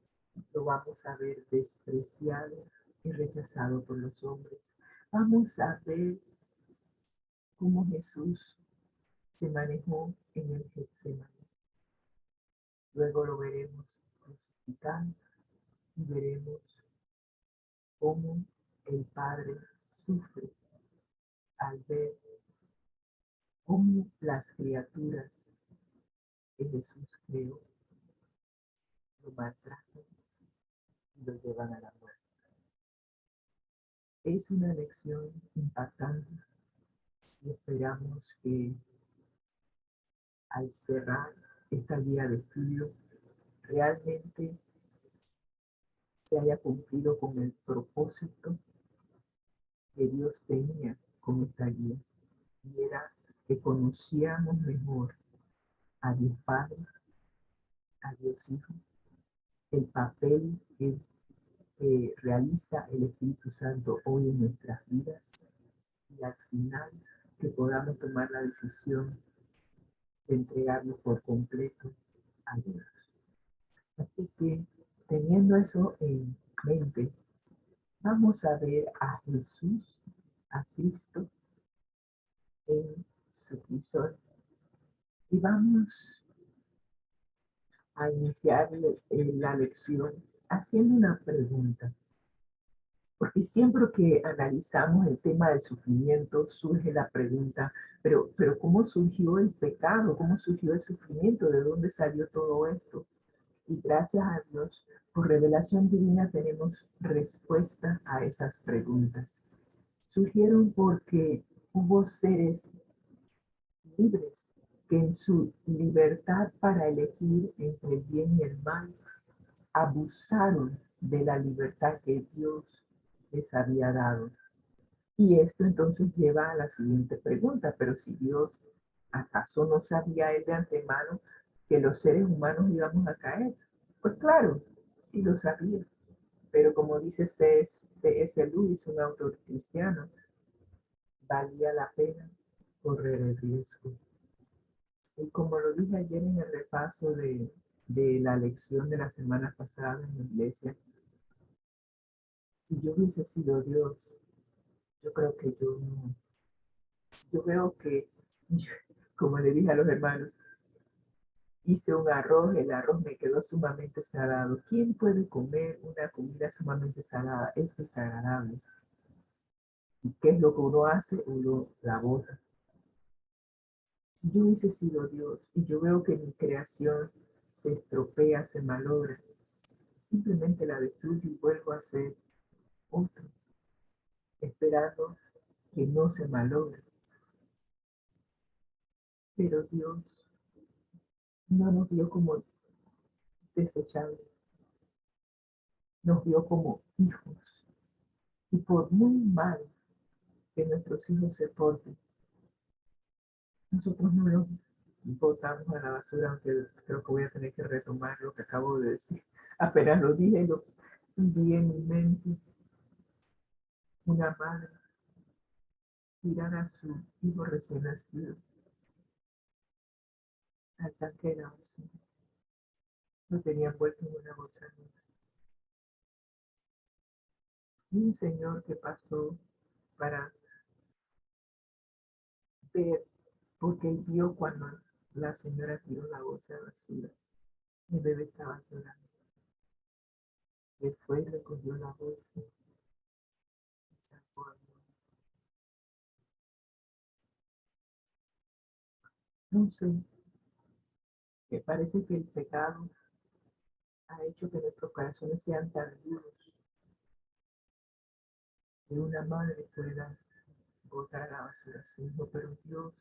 Lo vamos a ver despreciado y rechazado por los hombres. Vamos a ver cómo Jesús se manejó en el Getsemaní. Luego lo veremos crucificado y veremos cómo el Padre sufre al ver cómo las criaturas que Jesús creó lo maltratan y lo llevan a la muerte. Es una lección impactante y esperamos que al cerrar esta guía de estudio realmente se haya cumplido con el propósito que Dios tenía con esta guía, y era que conociéramos mejor a Dios Padre, a Dios Hijo, el papel que realiza el Espíritu Santo hoy en nuestras vidas, y al final que podamos tomar la decisión de entregarnos por completo a Dios. Así que, teniendo eso en mente, vamos a ver a Jesús, a Cristo, en su crisol. Y vamos a iniciar la lección haciendo una pregunta. Porque siempre que analizamos el tema del sufrimiento, surge la pregunta, pero ¿cómo surgió el pecado? ¿Cómo surgió el sufrimiento? ¿De dónde salió todo esto? Y gracias a Dios, por revelación divina tenemos respuesta a esas preguntas. Surgieron porque hubo seres libres que en su libertad para elegir entre el bien y el mal, abusaron de la libertad que Dios les había dado. Y esto entonces lleva a la siguiente pregunta, pero si Dios, ¿acaso no sabía él de antemano que los seres humanos íbamos a caer? Pues claro, sí lo sabía, pero como dice C.S. Lewis, un autor cristiano, valía la pena correr el riesgo. Y como lo dije ayer en el repaso de de la lección de la semana pasada en la iglesia. Si yo hubiese sido Dios, yo creo que yo no. Yo veo que, como le dije a los hermanos, hice un arroz, el arroz me quedó sumamente salado. ¿Quién puede comer una comida sumamente salada? Es desagradable. ¿Y qué es lo que uno hace? Uno la bota. Si yo hubiese sido Dios y yo veo que mi creación se estropea, se malogra, simplemente la destruyo y vuelvo a hacer otro, esperando que no se malogre. Pero Dios no nos vio como desechables, nos vio como hijos. Y por muy mal que nuestros hijos se porten, nosotros no los botamos a la basura, aunque creo que voy a tener que retomar lo que acabo de decir. Apenas lo dije, lo vi en mi mente. Una madre tirar a su hijo recién nacido al tanque de la basura. Lo tenía envuelto en una bolsa negra. Y un señor que pasó para ver, porque él vio cuando la señora tiró la bolsa de basura. El bebé estaba llorando. Él fue y le cogió la bolsa y sacó al niño. No sé, me parece que el pecado ha hecho que nuestros corazones sean tan duros que una madre pueda botar a la basura a su hijo, pero Dios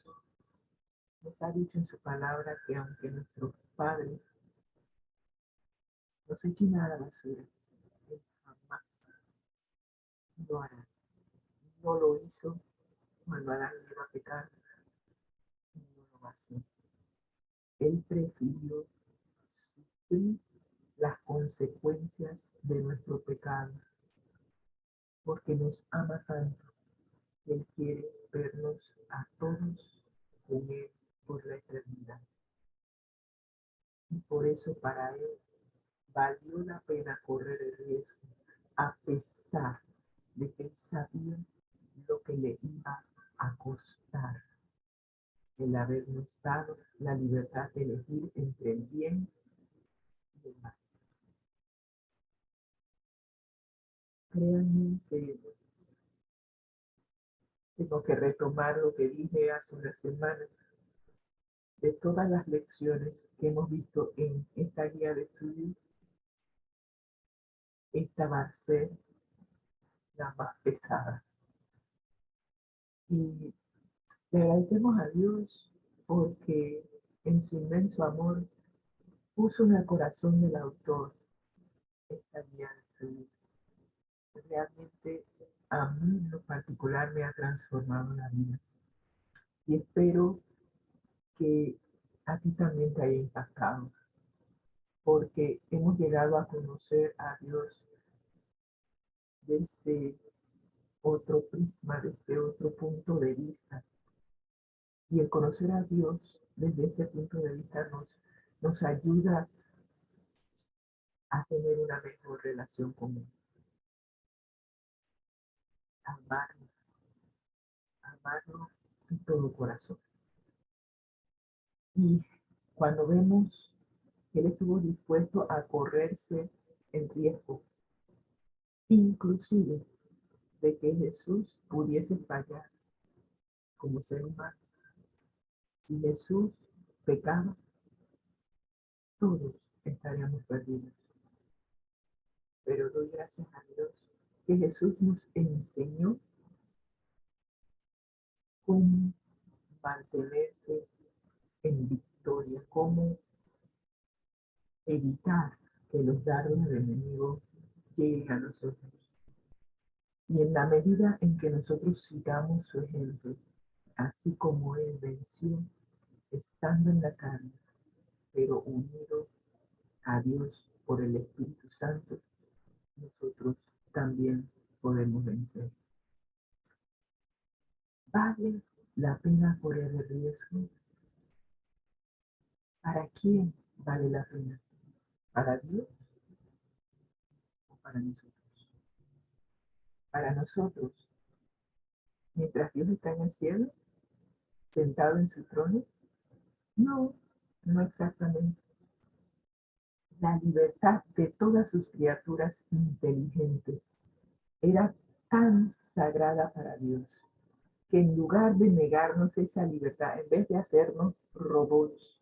nos ha dicho en su palabra que aunque nuestros padres nos echen a la basura, Él jamás lo hará. No lo hizo cuando Adán iba a pecar y no lo va a hacer. Él prefirió sufrir las consecuencias de nuestro pecado porque nos ama tanto que Él quiere vernos a todos con Él por la eternidad. Y por eso para Él valió la pena correr el riesgo, a pesar de que Él sabía lo que le iba a costar el habernos dado la libertad de elegir entre el bien y el mal. Créanme que tengo que retomar lo que dije hace una semana de todas las lecciones que hemos visto en esta guía de estudio. Esta va a ser la más pesada. Y le agradecemos a Dios porque en su inmenso amor puso en el corazón del autor esta guía de estudio. Realmente a mí en lo particular me ha transformado la vida. Y espero que a ti también te haya impactado, porque hemos llegado a conocer a Dios desde otro prisma, desde otro punto de vista. Y el conocer a Dios desde este punto de vista nos ayuda a tener una mejor relación con Él, amarlo, amarlo de todo corazón. Y cuando vemos que Él estuvo dispuesto a correrse el riesgo, inclusive de que Jesús pudiese fallar como ser humano. Si Jesús pecaba, todos estaríamos perdidos. Pero doy gracias a Dios que Jesús nos enseñó cómo mantenerse en victoria, cómo evitar que los dardos del enemigo lleguen a nosotros. Y en la medida en que nosotros sigamos su ejemplo, así como Él venció, estando en la carne, pero unido a Dios por el Espíritu Santo, nosotros también podemos vencer. ¿Vale la pena correr el riesgo? ¿Para quién vale la pena? ¿Para Dios o para nosotros? Para nosotros, mientras Dios está en el cielo, sentado en su trono. No, no exactamente. La libertad de todas sus criaturas inteligentes era tan sagrada para Dios que en lugar de negarnos esa libertad, en vez de hacernos robots,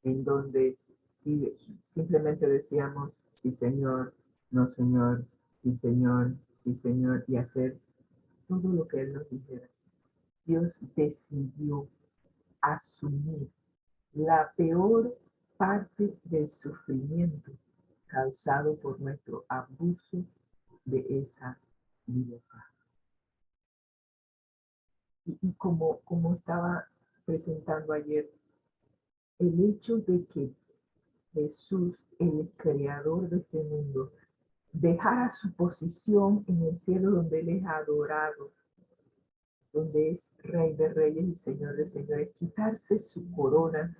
en donde si simplemente decíamos sí señor, no señor, sí señor, y hacer todo lo que Él nos dijera, Dios decidió asumir la peor parte del sufrimiento causado por nuestro abuso de esa libertad. Y como estaba presentando ayer, el hecho de que Jesús, el creador de este mundo, dejara su posición en el cielo donde Él es adorado, donde es Rey de Reyes y Señor de Señores, quitarse su corona,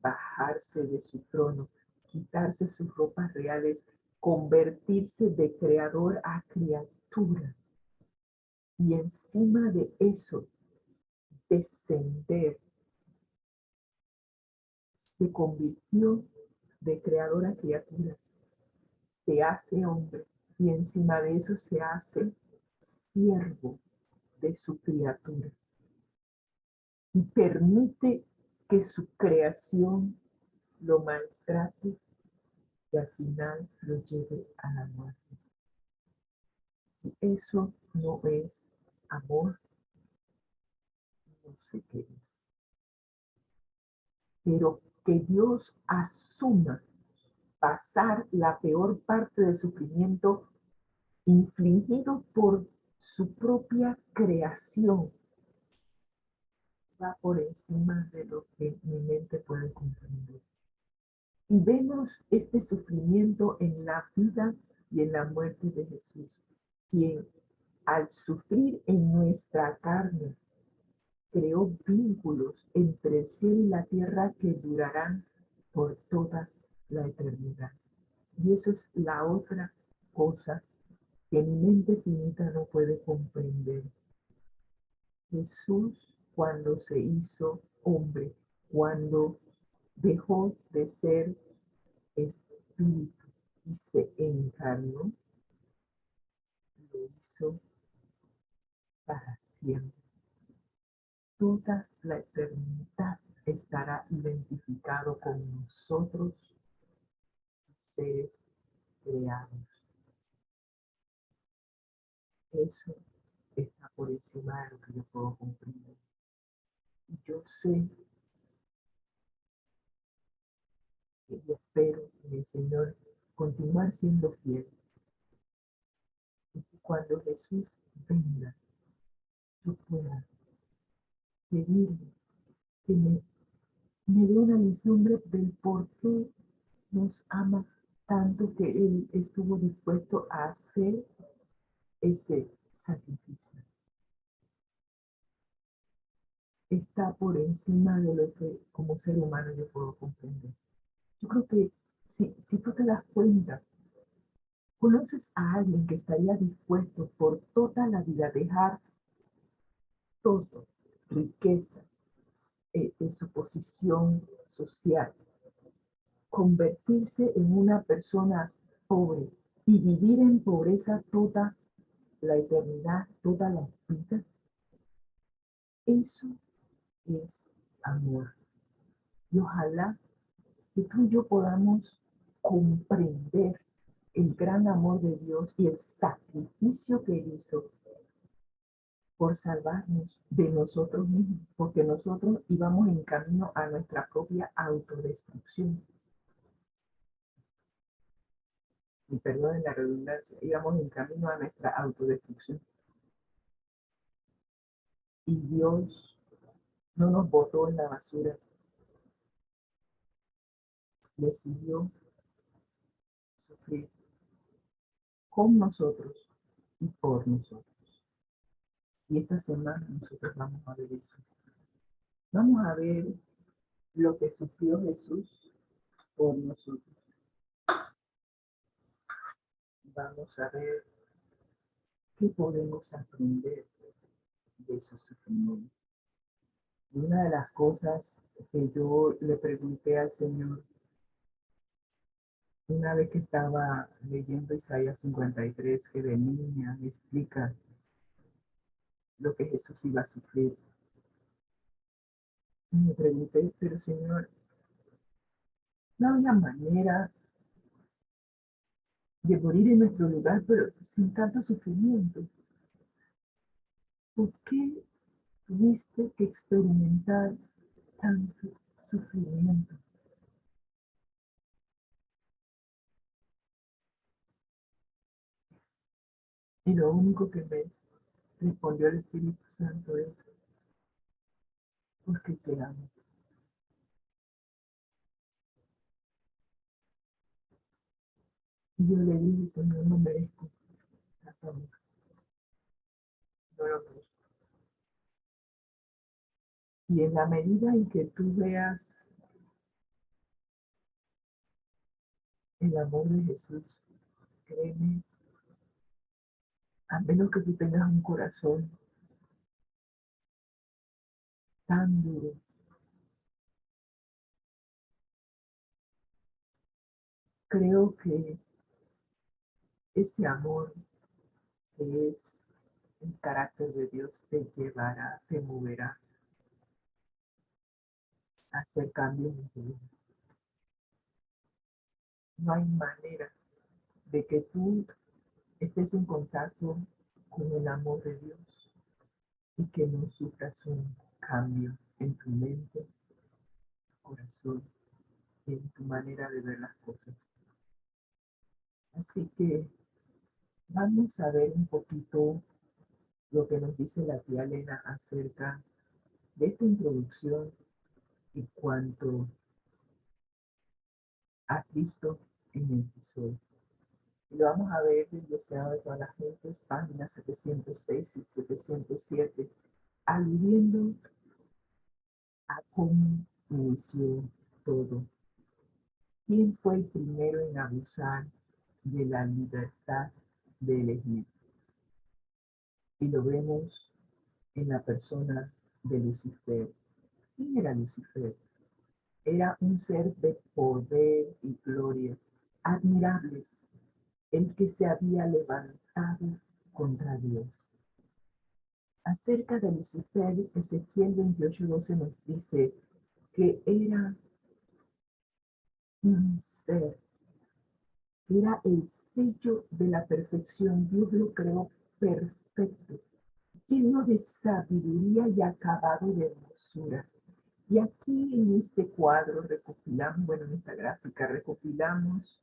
bajarse de su trono, quitarse sus ropas reales, convertirse de creador a criatura. Y encima de eso, descender, se convirtió de creador a criatura, se hace hombre y encima de eso se hace siervo de su criatura y permite que su creación lo maltrate y al final lo lleve a la muerte. Si eso no es amor, no sé qué es. Pero que Dios asuma pasar la peor parte del sufrimiento infligido por su propia creación va por encima de lo que mi mente puede comprender. Y vemos este sufrimiento en la vida y en la muerte de Jesús, quien al sufrir en nuestra carne creó vínculos entre el cielo y la tierra que durarán por toda la eternidad. Y eso es la otra cosa que mi mente finita no puede comprender. Jesús, cuando se hizo hombre, cuando dejó de ser espíritu y se encarnó, lo hizo para siempre. Toda la eternidad estará identificado con nosotros, seres creados. Eso está por encima de lo que yo puedo comprender. Y yo sé y espero en el Señor continuar siendo fiel. Y que cuando Jesús venga, yo pueda pedirle que me dé una vislumbre del por qué nos ama tanto que Él estuvo dispuesto a hacer ese sacrificio. Está por encima de lo que como ser humano yo puedo comprender. Yo creo que si tú te das cuenta, conoces a alguien que estaría dispuesto por toda la vida a dejar todo, riqueza, de su posición social, convertirse en una persona pobre y vivir en pobreza toda la eternidad, toda la vida. Eso es amor. Y ojalá que tú y yo podamos comprender el gran amor de Dios y el sacrificio que Él hizo por salvarnos de nosotros mismos, porque nosotros íbamos en camino a nuestra propia autodestrucción. Y perdonen la redundancia, íbamos en camino a nuestra autodestrucción. Y Dios no nos botó en la basura, decidió sufrir con nosotros y por nosotros. Y esta semana nosotros vamos a ver eso. Vamos a ver lo que sufrió Jesús por nosotros. vamos a ver qué podemos aprender de su sufrimiento. Y una de las cosas que yo le pregunté al Señor una vez que estaba leyendo Isaías 53, que de niña me explica lo que Jesús iba a sufrir. Y me pregunté, pero Señor, no había manera de morir en nuestro lugar, pero sin tanto sufrimiento. ¿Por qué tuviste que experimentar tanto sufrimiento? Y lo único que me respondió el Espíritu Santo es, porque te amo. Y yo le dije, Señor, no merezco tanto amor, no lo merezco. Y en la medida en que tú veas el amor de Jesús, créeme, a menos que tú tengas un corazón tan duro, creo que ese amor que es el carácter de Dios te llevará, te moverá a hacer cambios en tu vida. No hay manera de que tú estés en contacto con el amor de Dios y que no sufras un cambio en tu mente, tu corazón y en tu manera de ver las cosas. Así que vamos a ver un poquito lo que nos dice la tía Elena acerca de esta introducción y cuanto has visto en el episodio. Y lo vamos a ver del deseado de todas las gentes, páginas 706 y 707, aludiendo a cómo inició todo. ¿Quién fue el primero en abusar de la libertad de elegir? Y lo vemos en la persona de Lucifer. ¿Quién era Lucifer? Era un ser de poder y gloria, admirables, el que se había levantado contra Dios. Acerca de Lucifer, Ezequiel 28:12 nos dice que era un ser, era el sello de la perfección. Dios lo creó perfecto, lleno de sabiduría y acabado de hermosura. Y aquí en este cuadro recopilamos, bueno, en esta gráfica recopilamos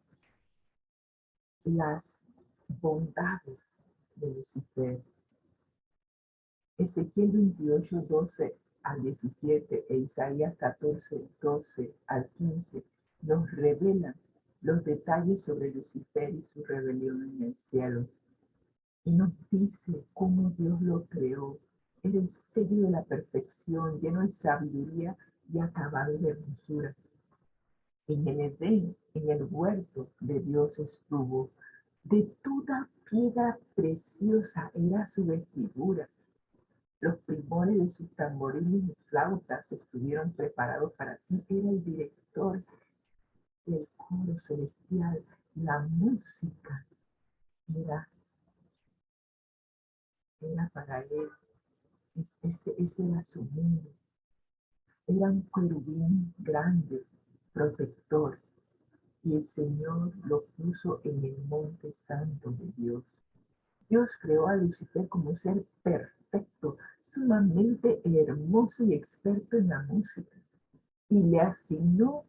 las bondades de Lucifer. Ezequiel 28:12 al 17 e Isaías 14:12 al 15 nos revelan los detalles sobre Lucifer y su rebelión en el cielo. Y nos dice cómo Dios lo creó. Era el sello de la perfección, lleno de sabiduría y acabado de hermosura. En el Edén, en el huerto de Dios estuvo. De toda piedra preciosa era su vestidura. Los primores de sus tamboriles y flautas estuvieron preparados para ti. Era el director del coro celestial. La música era, era para él. Ese era su mundo. Era un querubín grande, protector. Y el Señor lo puso en el monte santo de Dios. Dios creó a Lucifer como un ser perfecto, sumamente hermoso y experto en la música, y le asignó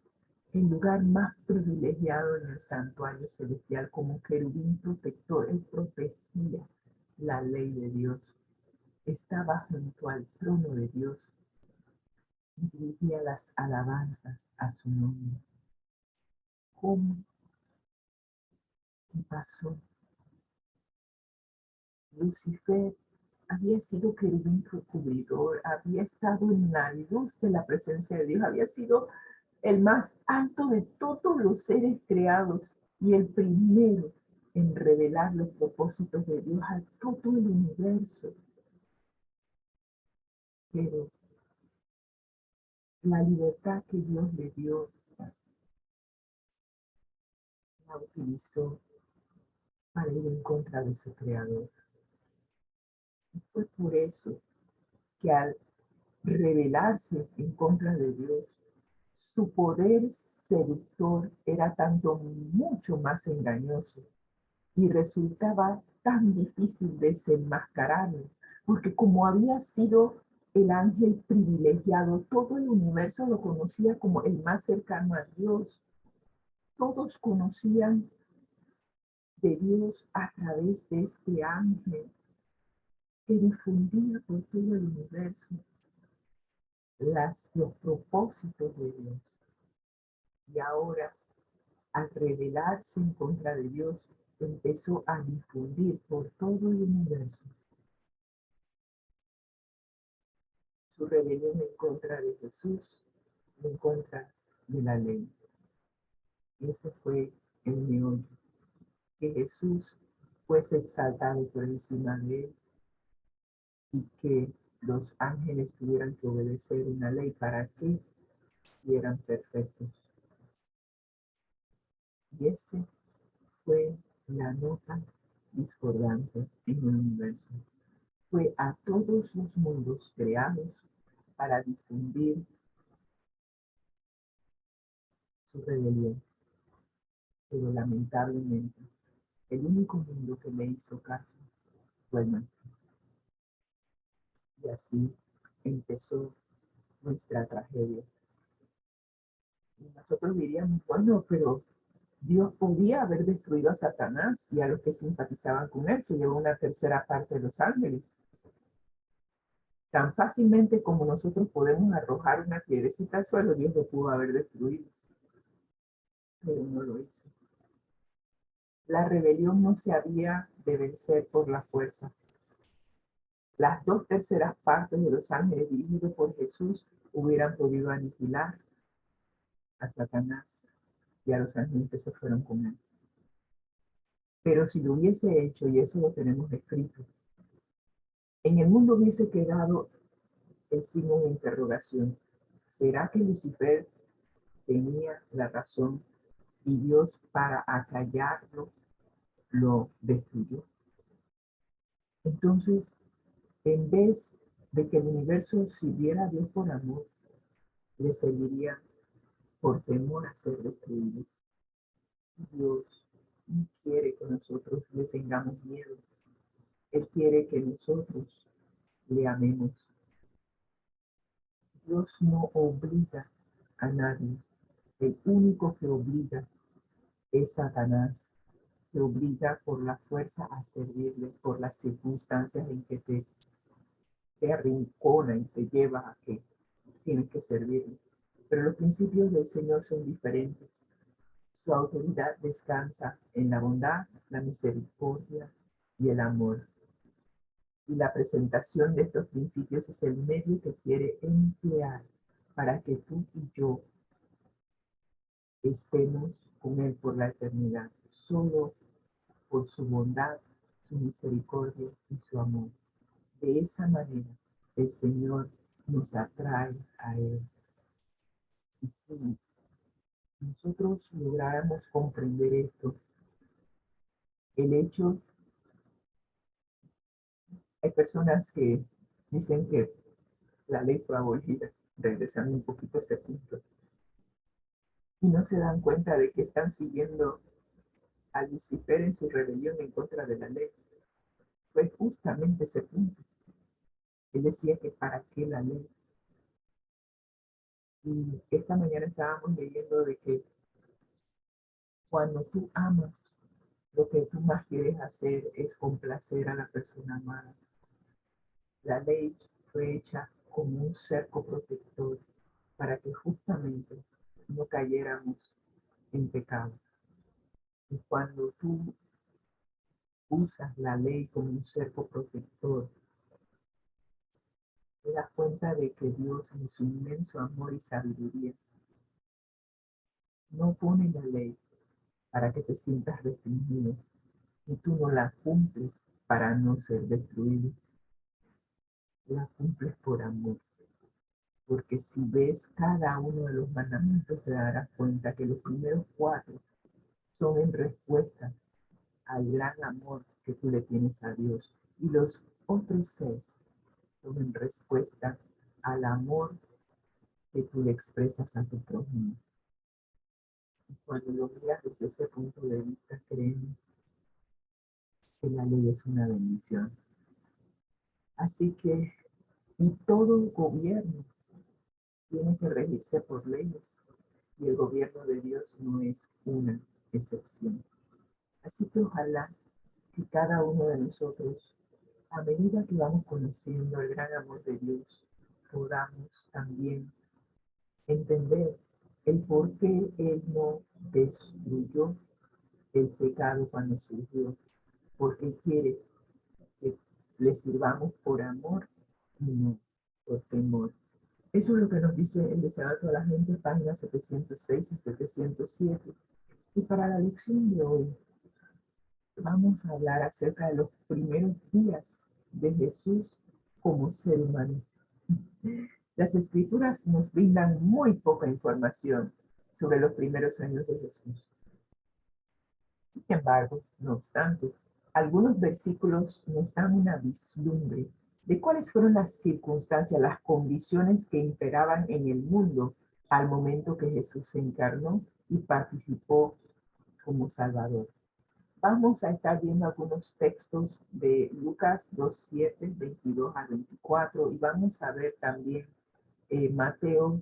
el lugar más privilegiado en el santuario celestial como querubín protector. Él protegía la ley de Dios, estaba junto al trono de Dios y dirigía las alabanzas a su nombre. ¿Cómo? ¿Qué pasó? Lucifer había sido querubín cubridor, había estado en la luz de la presencia de Dios, había sido el más alto de todos los seres creados y el primero en revelar los propósitos de Dios a todo el universo. Pero la libertad que Dios le dio, la utilizó para ir en contra de su creador. Y fue por eso que al rebelarse en contra de Dios, su poder seductor era tanto mucho más engañoso y resultaba tan difícil desenmascararlo, porque como había sido el ángel privilegiado, todo el universo lo conocía como el más cercano a Dios. Todos conocían de Dios a través de este ángel que difundía por todo el universo los propósitos de Dios. Y ahora, al rebelarse en contra de Dios, empezó a difundir por todo el universo su rebelión en contra de Jesús, en contra de la ley. Ese fue el meollo, que Jesús fuese exaltado por encima de él y que los ángeles tuvieran que obedecer una ley para que eran perfectos. Y ese fue la nota discordante en el universo. Fue a todos los mundos creados para difundir su rebelión. Pero lamentablemente, el único mundo que le hizo caso fue el nuestro. Y así empezó nuestra tragedia. Y nosotros diríamos, bueno, pero Dios podía haber destruido a Satanás y a los que simpatizaban con él, se llevó una tercera parte de los ángeles. Tan fácilmente como nosotros podemos arrojar una piedrecita al suelo, Dios lo pudo haber destruido, pero no lo hizo. La rebelión no se había de vencer por la fuerza. Las 2/3 partes de los ángeles dirigidos por Jesús hubieran podido aniquilar a Satanás y a los ángeles que se fueron con él. Pero si lo hubiese hecho, y eso lo tenemos escrito, en el mundo hubiese quedado el signo de interrogación. ¿Será que Lucifer tenía la razón y Dios, para acallarlo, lo destruyó? Entonces, en vez de que el universo sirviera a Dios por amor, le serviría por temor a ser destruido. Dios no quiere que nosotros le tengamos miedo. Él quiere que nosotros le amemos. Dios no obliga a nadie. El único que obliga es Satanás, que obliga por la fuerza a servirle, por las circunstancias en que te arrincona y te lleva a que tienes que servirle. Pero los principios del Señor son diferentes. Su autoridad descansa en la bondad, la misericordia y el amor. Y la presentación de estos principios es el medio que quiere emplear para que tú y yo estemos con Él por la eternidad, solo por su bondad, su misericordia y su amor. De esa manera, el Señor nos atrae a Él. Y si nosotros lográramos comprender esto, el hecho, hay personas que dicen que la ley fue abolida, regresando un poquito a ese punto, y no se dan cuenta de que están siguiendo a Lucifer en su rebelión en contra de la ley. Fue justamente ese punto. Él decía que para qué la ley. Y esta mañana estábamos leyendo de que cuando tú amas, lo que tú más quieres hacer es complacer a la persona amada. La ley fue hecha como un cerco protector para que justamente no cayéramos en pecado. Y cuando tú usas la ley como un cerco protector, te das cuenta de que Dios, en su inmenso amor y sabiduría, no pone la ley para que te sientas restringido, y tú no la cumples para no ser destruido. La cumples por amor. Porque si ves cada uno de los mandamientos te darás cuenta que los primeros 4 son en respuesta al gran amor que tú le tienes a Dios. Y los otros 6 son en respuesta al amor que tú le expresas a tu prójimo. Cuando lo miras desde ese punto de vista, créeme que la ley es una bendición. Así que, y todo gobierno tiene que regirse por leyes, y el gobierno de Dios no es una excepción. Así que ojalá que cada uno de nosotros, a medida que vamos conociendo el gran amor de Dios, podamos también entender el por qué Él no destruyó el pecado cuando surgió, porque quiere que le sirvamos por amor y no por temor. Eso es lo que nos dice el deseado de toda la gente, páginas 706 y 707. Y para la lección de hoy, vamos a hablar acerca de los primeros días de Jesús como ser humano. Las escrituras nos brindan muy poca información sobre los primeros años de Jesús. Sin embargo, no obstante, algunos versículos nos dan una vislumbre de cuáles fueron las circunstancias, las condiciones que imperaban en el mundo al momento que Jesús se encarnó y participó como Salvador. Vamos a estar viendo algunos textos de Lucas 2:7, 22 a 24, y vamos a ver también Mateo,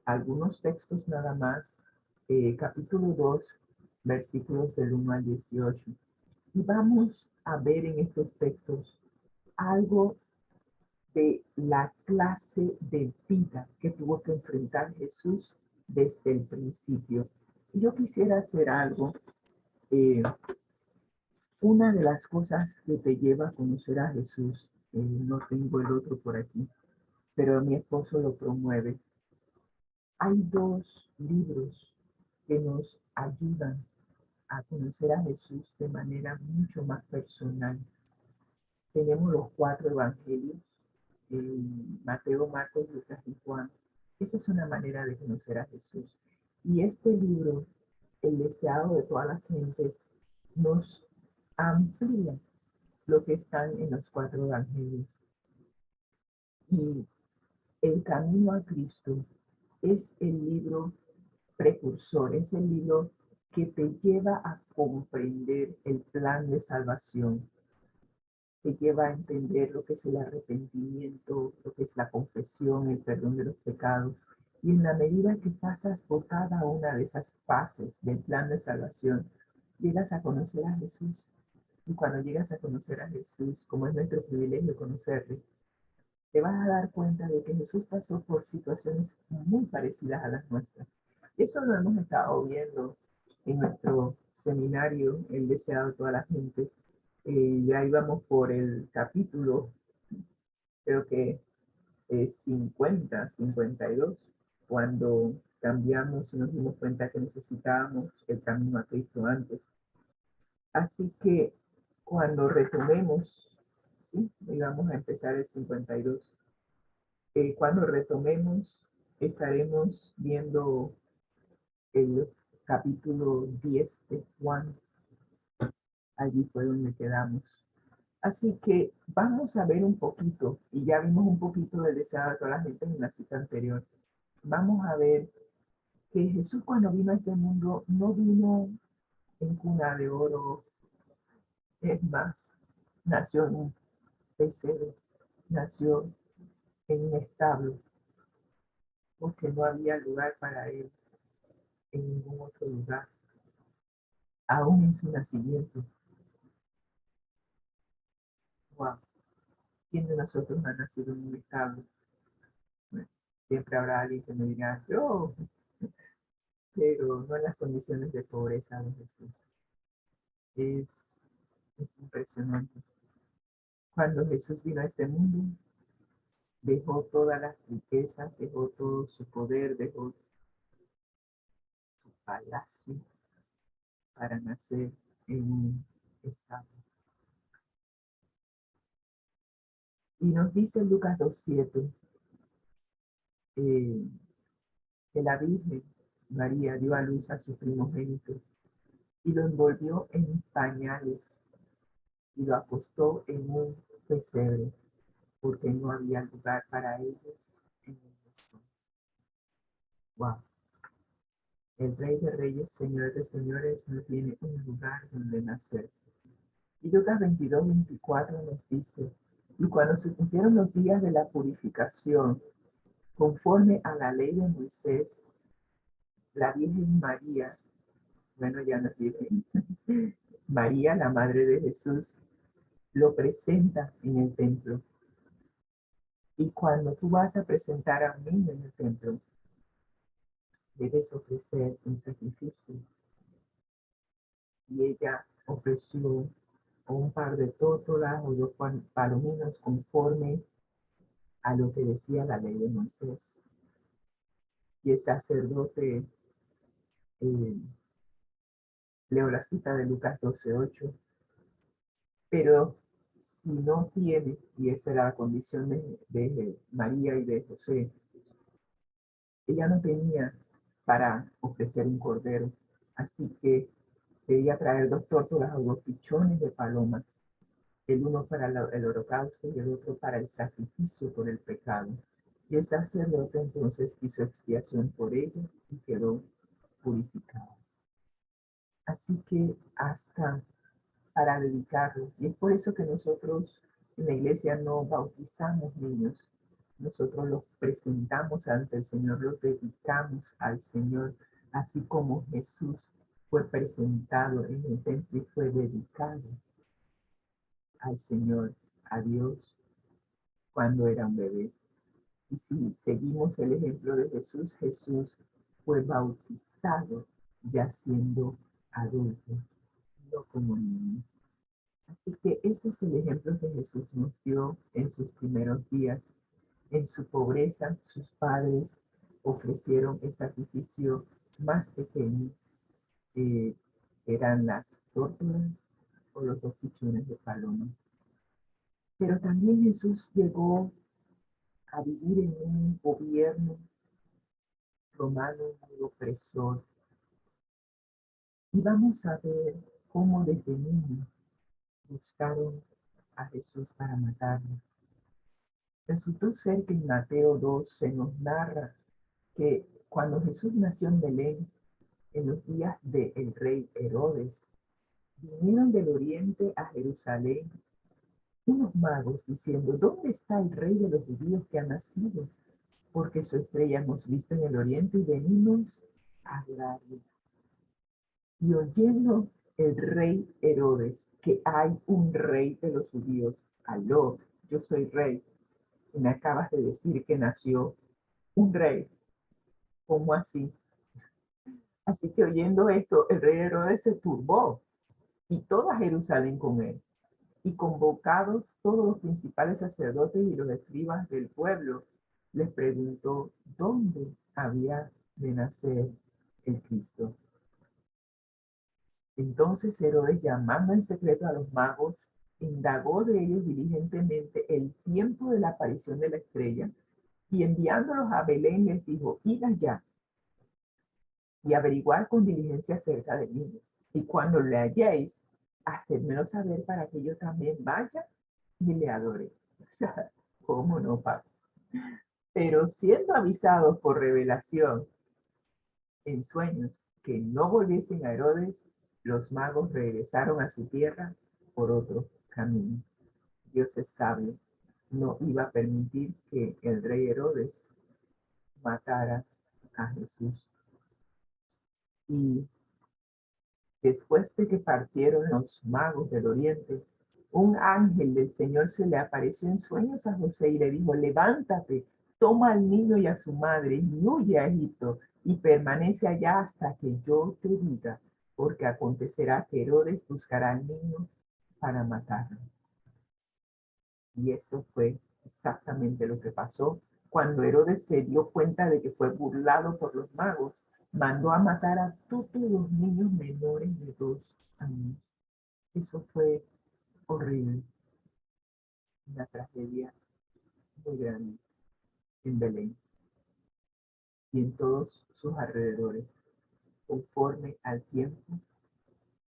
algunos textos nada más, capítulo 2, versículos del 1 al 18. Y vamos a ver en estos textos algo de la clase de vida que tuvo que enfrentar Jesús desde el principio. Yo quisiera hacer algo. Una de las cosas que te lleva a conocer a Jesús, no tengo el otro por aquí, pero mi esposo lo promueve. Hay 2 libros que nos ayudan a conocer a Jesús de manera mucho más personal. Tenemos los 4 evangelios, Mateo, Marcos, Lucas y Juan. Esa es una manera de conocer a Jesús. Y este libro, el deseado de todas las gentes, nos amplía lo que están en los 4 evangelios. Y el camino a Cristo es el libro precursor, es el libro que te lleva a comprender el plan de salvación, te lleva a entender lo que es el arrepentimiento, lo que es la confesión, el perdón de los pecados. Y en la medida que pasas por cada una de esas fases del plan de salvación, llegas a conocer a Jesús. Y cuando llegas a conocer a Jesús, como es nuestro privilegio conocerle, te vas a dar cuenta de que Jesús pasó por situaciones muy parecidas a las nuestras. Y eso lo hemos estado viendo en nuestro seminario, El deseado de todas las gentes. Ya íbamos por el capítulo, creo que 50, 52, cuando cambiamos y nos dimos cuenta que necesitábamos el camino a Cristo antes. Así que cuando retomemos, ¿sí? Y vamos a empezar el 52. Cuando retomemos, estaremos viendo el capítulo 10 de Juan. Allí fue donde quedamos. Así que vamos a ver un poquito, y ya vimos un poquito del deseado de toda la gente en la cita anterior. Vamos a ver que Jesús cuando vino a este mundo no vino en cuna de oro, es más, nació en un pesebre, nació en un establo, porque no había lugar para él en ningún otro lugar, aún en su nacimiento. Wow. ¿Quién de nosotros ha nacido en un establo? Bueno, siempre habrá alguien que me diga, yo, pero no en las condiciones de pobreza de Jesús. Es, es impresionante. Cuando Jesús vino a este mundo, dejó todas las riquezas, dejó todo su poder, dejó su palacio para nacer en un estaba. Y nos dice Lucas 2:7 que la Virgen María dio a luz a su primogénito y lo envolvió en pañales y lo acostó en un pesebre porque no había lugar para ellos en el mesón. Wow. El Rey de Reyes, Señor de Señores, no tiene un lugar donde nacer. Y Lucas 22:24 nos dice, y cuando se cumplieron los días de la purificación, conforme a la ley de Moisés, la Virgen María, bueno, ya no es Virgen, María, la Madre de Jesús, lo presenta en el templo. Y cuando tú vas a presentar a un niño en el templo, debes ofrecer un sacrificio. Y ella ofreció un par de tórtolas o dos palominos conforme a lo que decía la ley de Moisés. Y el sacerdote, eh, leo la cita de Lucas 12:8, pero si no tiene, y esa era la condición de María y de José, ella no tenía para ofrecer un cordero, así que debía traer dos tórtolas o dos pichones de paloma, el uno para el holocausto y el otro para el sacrificio por el pecado. Y el sacerdote entonces hizo expiación por ella y quedó purificado. Así que hasta para dedicarlo. Y es por eso que nosotros en la iglesia no bautizamos niños. Nosotros los presentamos ante el Señor, los dedicamos al Señor, así como Jesús fue presentado en el templo y fue dedicado al Señor, a Dios, cuando era un bebé. Y si seguimos el ejemplo de Jesús, Jesús fue bautizado ya siendo adulto, no como niño. Así que ese es el ejemplo que Jesús nos dio en sus primeros días. En su pobreza, sus padres ofrecieron el sacrificio más pequeño, que eran las tórtolas o los dos pichones de paloma. Pero también Jesús llegó a vivir en un gobierno romano muy opresor. Y vamos a ver cómo desde niño buscaron a Jesús para matarlo. Resultó ser que en Mateo 2 se nos narra que cuando Jesús nació en Belén, en los días del rey Herodes, vinieron del oriente a Jerusalén unos magos diciendo, ¿dónde está el rey de los judíos que ha nacido? Porque su estrella hemos visto en el oriente y venimos a adorarle. Y oyendo el rey Herodes que hay un rey de los judíos, aló, yo soy rey, y me acabas de decir que nació un rey. ¿Cómo así? Así que oyendo esto, el rey Herodes se turbó y toda Jerusalén con él. Y convocados todos los principales sacerdotes y los escribas del pueblo, les preguntó dónde había de nacer el Cristo. Entonces Herodes, llamando en secreto a los magos, indagó de ellos diligentemente el tiempo de la aparición de la estrella y enviándolos a Belén les dijo, id allá y averiguar con diligencia acerca del niño. Y cuando le halléis, hacedmelo saber para que yo también vaya y le adore. O sea, ¿cómo no, Pablo? Pero siendo avisados por revelación en sueños que no volviesen a Herodes, los magos regresaron a su tierra por otro camino. Dios es sabio, no iba a permitir que el rey Herodes matara a Jesús. Y después de que partieron los magos del oriente, un ángel del Señor se le apareció en sueños a José y le dijo, levántate, toma al niño y a su madre y huye a Egipto y permanece allá hasta que yo te diga, porque acontecerá que Herodes buscará al niño para matarlo. Y eso fue exactamente lo que pasó. Cuando Herodes se dio cuenta de que fue burlado por los magos, mandó a matar a todos los niños menores de 2 años. Eso fue horrible, una tragedia muy grande en Belén y en todos sus alrededores, conforme al tiempo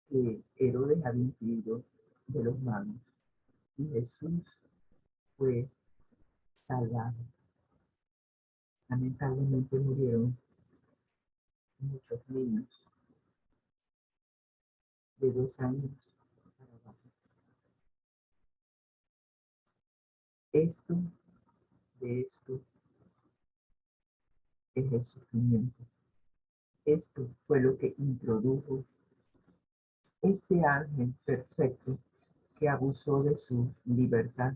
que Herodes había impedido de los magos. Y Jesús fue salvado. Lamentablemente murieron muchos niños de 2 años para abajo. Esto, de esto es el sufrimiento. Esto fue lo que introdujo ese ángel perfecto que abusó de su libertad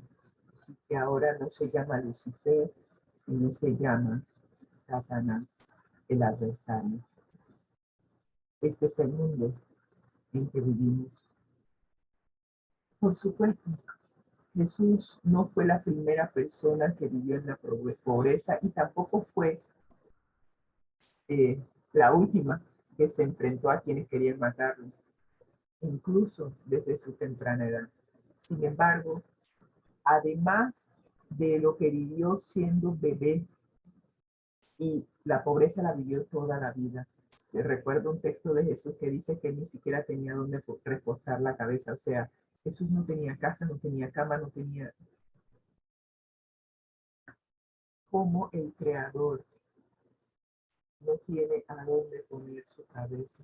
y que ahora no se llama Lucifer, sino se llama Satanás, el adversario. Este es el mundo en que vivimos. Por supuesto, Jesús no fue la primera persona que vivió en la pobreza y tampoco fue la última que se enfrentó a quienes querían matarlo, incluso desde su temprana edad. Sin embargo, además de lo que vivió siendo bebé, y la pobreza la vivió toda la vida. Se recuerda un texto de Jesús que dice que ni siquiera tenía donde recostar la cabeza. O sea, Jesús no tenía casa, no tenía cama, no tenía como el Creador no tiene a dónde poner su cabeza.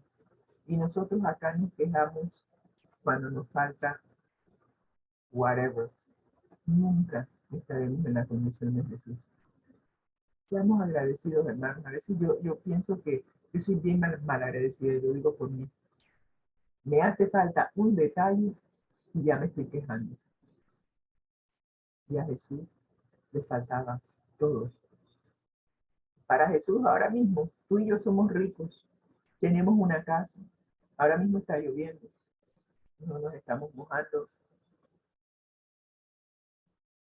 Y nosotros acá nos quejamos cuando nos falta whatever. Nunca estaremos en la condición de Jesús. Seamos agradecidos, hermanos. A veces yo pienso que yo soy bien mal agradecida. Yo digo por mí, me hace falta un detalle y ya me estoy quejando. Y a Jesús le faltaba todo. Para Jesús ahora mismo, tú y yo somos ricos, tenemos una casa, ahora mismo está lloviendo, no nos estamos mojando,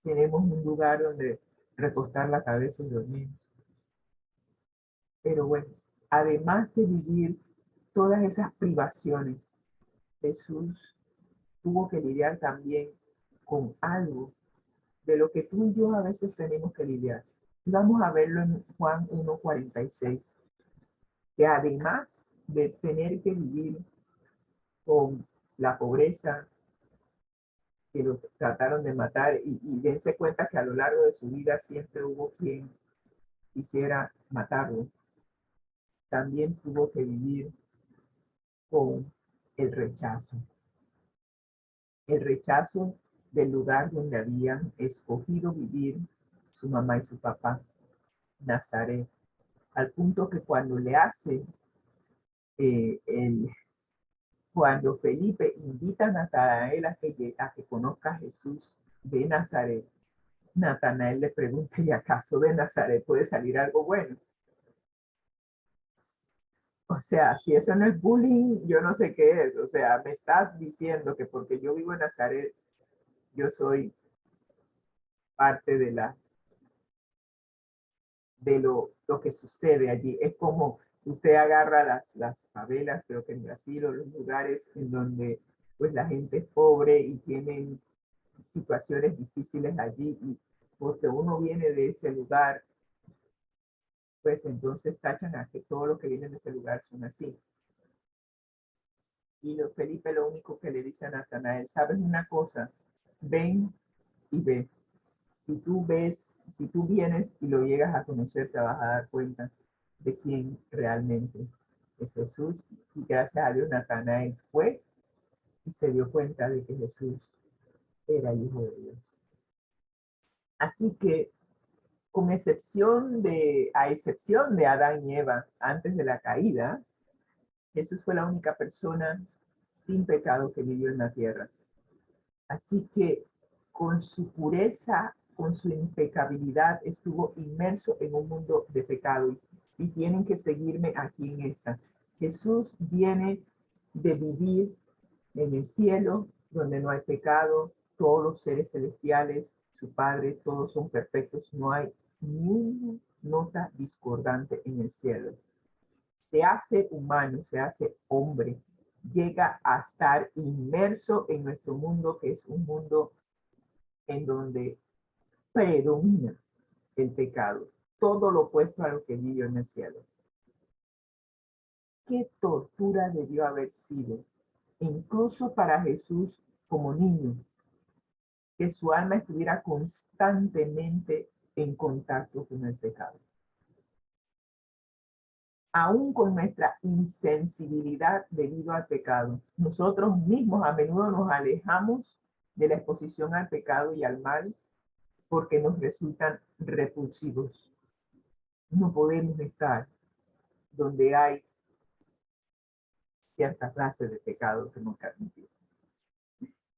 tenemos un lugar donde recostar la cabeza y dormir. Pero bueno, además de vivir todas esas privaciones, Jesús tuvo que lidiar también con algo de lo que tú y yo a veces tenemos que lidiar. Vamos a verlo en Juan 1:46, que además de tener que vivir con la pobreza, que lo trataron de matar, y dense cuenta que a lo largo de su vida siempre hubo quien quisiera matarlo, también tuvo que vivir con el rechazo del lugar donde habían escogido vivir su mamá y su papá, Nazaret, al punto que cuando le hace cuando Felipe invita a Natanael a que conozca a Jesús de Nazaret, Natanael le pregunta, ¿y acaso de Nazaret puede salir algo bueno? O sea, si eso no es bullying, yo no sé qué es. O sea, me estás diciendo que porque yo vivo en Nazaret, yo soy parte de lo que sucede allí. Es como usted agarra las favelas, creo que en Brasil, o los lugares en donde pues la gente es pobre y tienen situaciones difíciles allí, y porque uno viene de ese lugar, pues entonces tachan a que todos los que vienen de ese lugar son así. Y Felipe lo único que le dice a Natanael, ¿sabes una cosa? Ven y ve. Si tú vienes y lo llegas a conocer, te vas a dar cuenta de quién realmente es Jesús. Y gracias a Dios, Natanael fue y se dio cuenta de que Jesús era hijo de Dios. Así que, a excepción de Adán y Eva antes de la caída, Jesús fue la única persona sin pecado que vivió en la tierra. Así que con su pureza, con su impecabilidad, estuvo inmerso en un mundo de pecado. Y tienen que seguirme aquí en esta. Jesús viene de vivir en el cielo, donde no hay pecado, todos los seres celestiales, su Padre, todos son perfectos, no hay ni una nota discordante en el cielo. Se hace humano, se hace hombre, llega a estar inmerso en nuestro mundo, que es un mundo en donde predomina el pecado, todo lo opuesto a lo que vivió en el cielo. ¿Qué tortura debió haber sido, incluso para Jesús como niño, que su alma estuviera constantemente en contacto con el pecado? Aún con nuestra insensibilidad debido al pecado, nosotros mismos a menudo nos alejamos de la exposición al pecado y al mal porque nos resultan repulsivos. No podemos estar donde hay cierta clase de pecado que nos admitimos.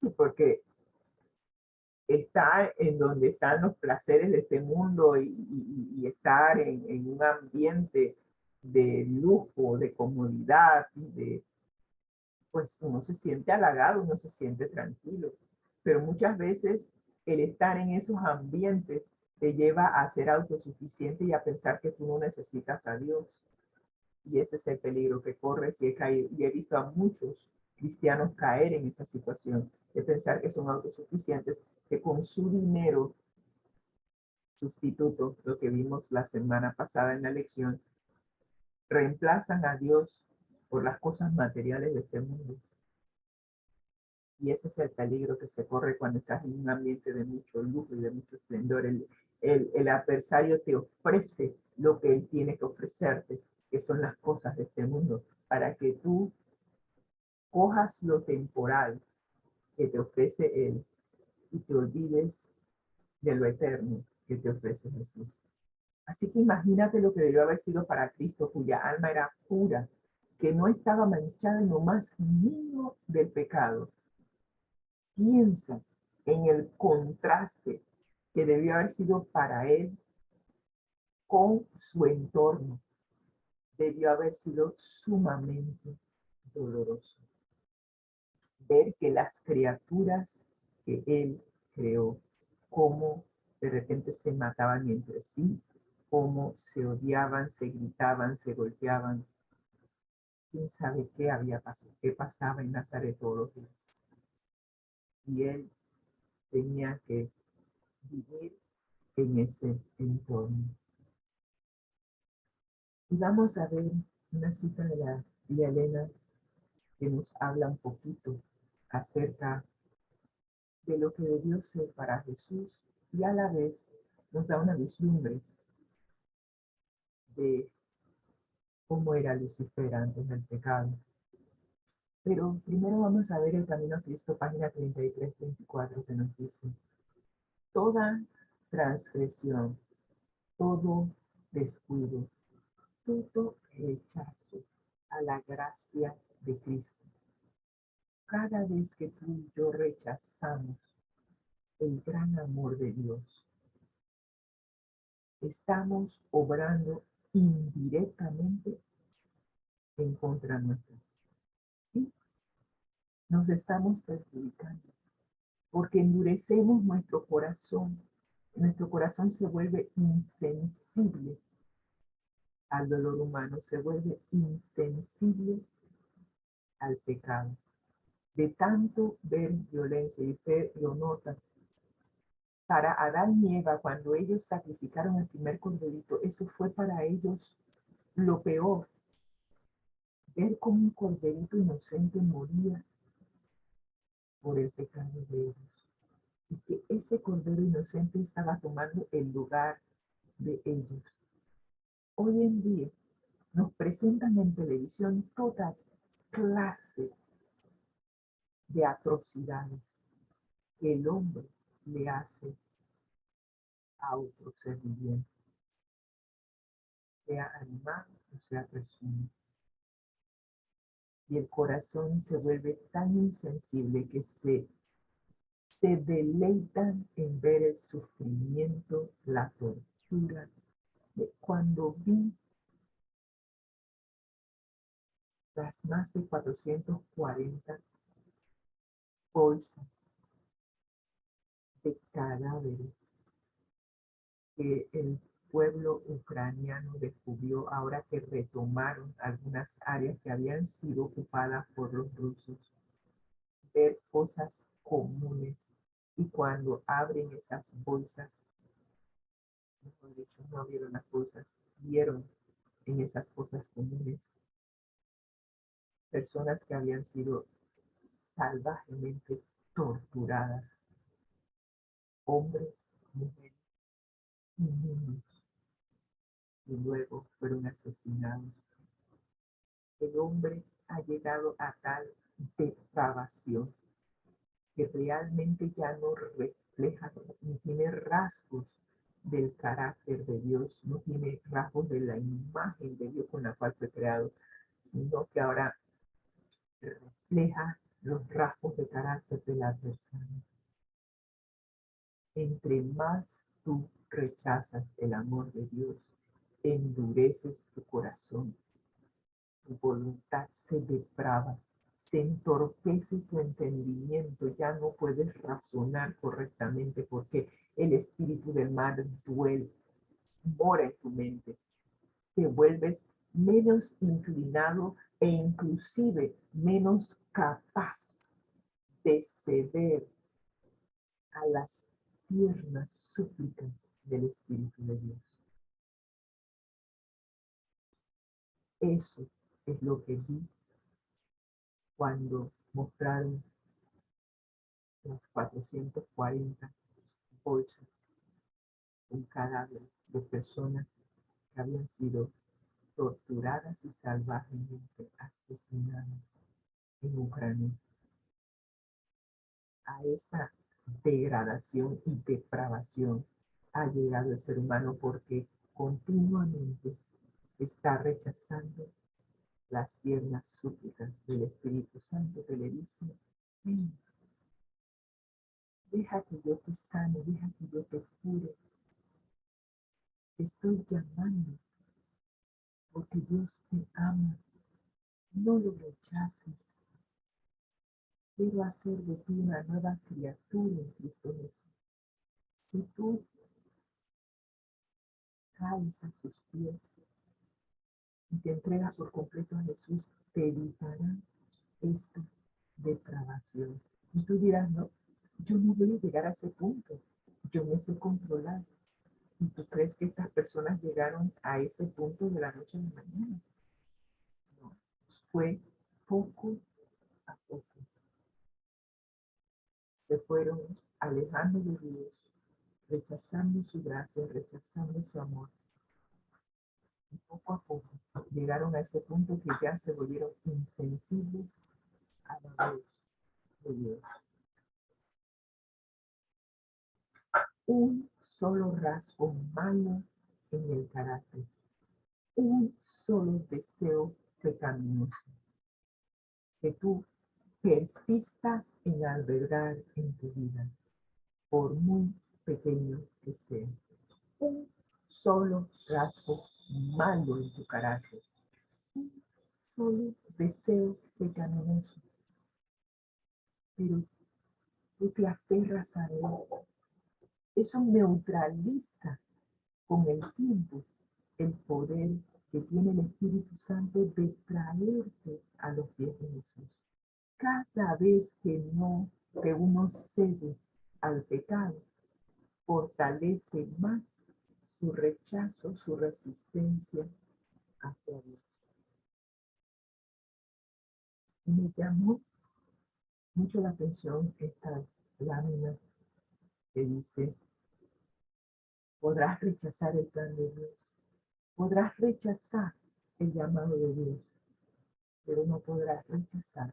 Sí, porque estar en donde están los placeres de este mundo y estar en un ambiente de lujo, de comodidad, pues uno se siente halagado, uno se siente tranquilo. Pero muchas veces el estar en esos ambientes te lleva a ser autosuficiente y a pensar que tú no necesitas a Dios. Y ese es el peligro que corres y he visto a muchos cristianos caer en esa situación de pensar que son autosuficientes, que con su dinero sustituto, lo que vimos la semana pasada en la lección, reemplazan a Dios por las cosas materiales de este mundo. Y ese es el peligro que se corre cuando estás en un ambiente de mucho lujo y de mucho esplendor. El adversario te ofrece lo que él tiene que ofrecerte, que son las cosas de este mundo, para que tú cojas lo temporal que te ofrece él y te olvides de lo eterno que te ofrece Jesús. Así que imagínate lo que debió haber sido para Cristo, cuya alma era pura, que no estaba manchada en lo más mínimo del pecado. Piensa en el contraste que debió haber sido para él con su entorno. Debió haber sido sumamente doloroso. Ver que las criaturas que él creó, cómo de repente se mataban entre sí, cómo se odiaban, se gritaban, se golpeaban. ¿Quién sabe qué había pasado, qué pasaba en Nazaret todos los días? Y él tenía que vivir en ese entorno. Y vamos a ver una cita de la tía Elena que nos habla un poquito acerca de lo que debió ser para Jesús y a la vez nos da una vislumbre de cómo era Lucifer antes del pecado. Pero primero vamos a ver el Camino a Cristo, página 33-34, que nos dice: toda transgresión, todo descuido, todo rechazo a la gracia de Cristo. Cada vez que tú y yo rechazamos el gran amor de Dios, estamos obrando indirectamente en contra nuestra. ¿Sí? Nos estamos perjudicando porque endurecemos nuestro corazón. Nuestro corazón se vuelve insensible al dolor humano, se vuelve insensible al pecado. De tanto ver violencia, y usted lo nota, para Adán y Eva, cuando ellos sacrificaron el primer corderito, eso fue para ellos lo peor. Ver cómo un corderito inocente moría por el pecado de ellos. Y que ese cordero inocente estaba tomando el lugar de ellos. Hoy en día nos presentan en televisión toda clase de atrocidades que el hombre le hace a otro ser viviente, sea animal o sea persona. Y el corazón se vuelve tan insensible que se deleitan en ver el sufrimiento, la tortura. Cuando vi las más de 440 bolsas de cadáveres que el pueblo ucraniano descubrió, ahora que retomaron algunas áreas que habían sido ocupadas por los rusos, ver fosas comunes. Y cuando abren esas bolsas, mejor dicho, no abrieron las bolsas, vieron en esas fosas comunes personas que habían sido salvajemente torturadas, hombres, mujeres y niños, y luego fueron asesinados. El hombre ha llegado a tal depravación que realmente ya no refleja ni tiene rasgos del carácter de Dios, no tiene rasgos de la imagen de Dios con la cual fue creado, sino que ahora refleja los rasgos de carácter del adversario. Entre más tú rechazas el amor de Dios, endureces tu corazón, tu voluntad se deprava, se entorpece tu entendimiento, ya no puedes razonar correctamente porque el espíritu del mal mora en tu mente. Te vuelves menos inclinado e inclusive menos capaz de ceder a las tiernas súplicas del Espíritu de Dios. Eso es lo que vi cuando mostraron las 440 bolsas con cadáveres de personas que habían sido torturadas y salvajemente asesinadas en Ucrania. A esa degradación y depravación ha llegado el ser humano porque continuamente está rechazando las tiernas súplicas del Espíritu Santo que le dice: ven, deja que yo te sane, deja que yo te cure. Te estoy llamando porque Dios te ama. No lo rechaces. Quiero hacer de ti una nueva criatura en Cristo Jesús. Si tú caes a sus pies y te entregas por completo a Jesús, te evitará esta depravación. Y tú dirás: no, yo no voy a llegar a ese punto. Yo me sé controlar. ¿Y tú crees que estas personas llegaron a ese punto de la noche a la mañana? No, fue poco a poco. Se fueron alejando de Dios, rechazando su gracia, rechazando su amor. Y poco a poco llegaron a ese punto que ya se volvieron insensibles a la voz de Dios. Un solo rasgo malo en el carácter, un solo deseo pecaminoso que tú persistas en albergar en tu vida, por muy pequeño que sea. Un solo rasgo malo en tu carácter, un solo deseo pecaminoso, pero tú te aferras a él. Eso neutraliza con el tiempo el poder que tiene el Espíritu Santo de traerte a los pies de Jesús. Cada vez que uno cede al pecado, fortalece más su rechazo, su resistencia hacia Dios. Me llamó mucho la atención esta lámina que dice: podrás rechazar el plan de Dios, podrás rechazar el llamado de Dios, pero no podrás rechazar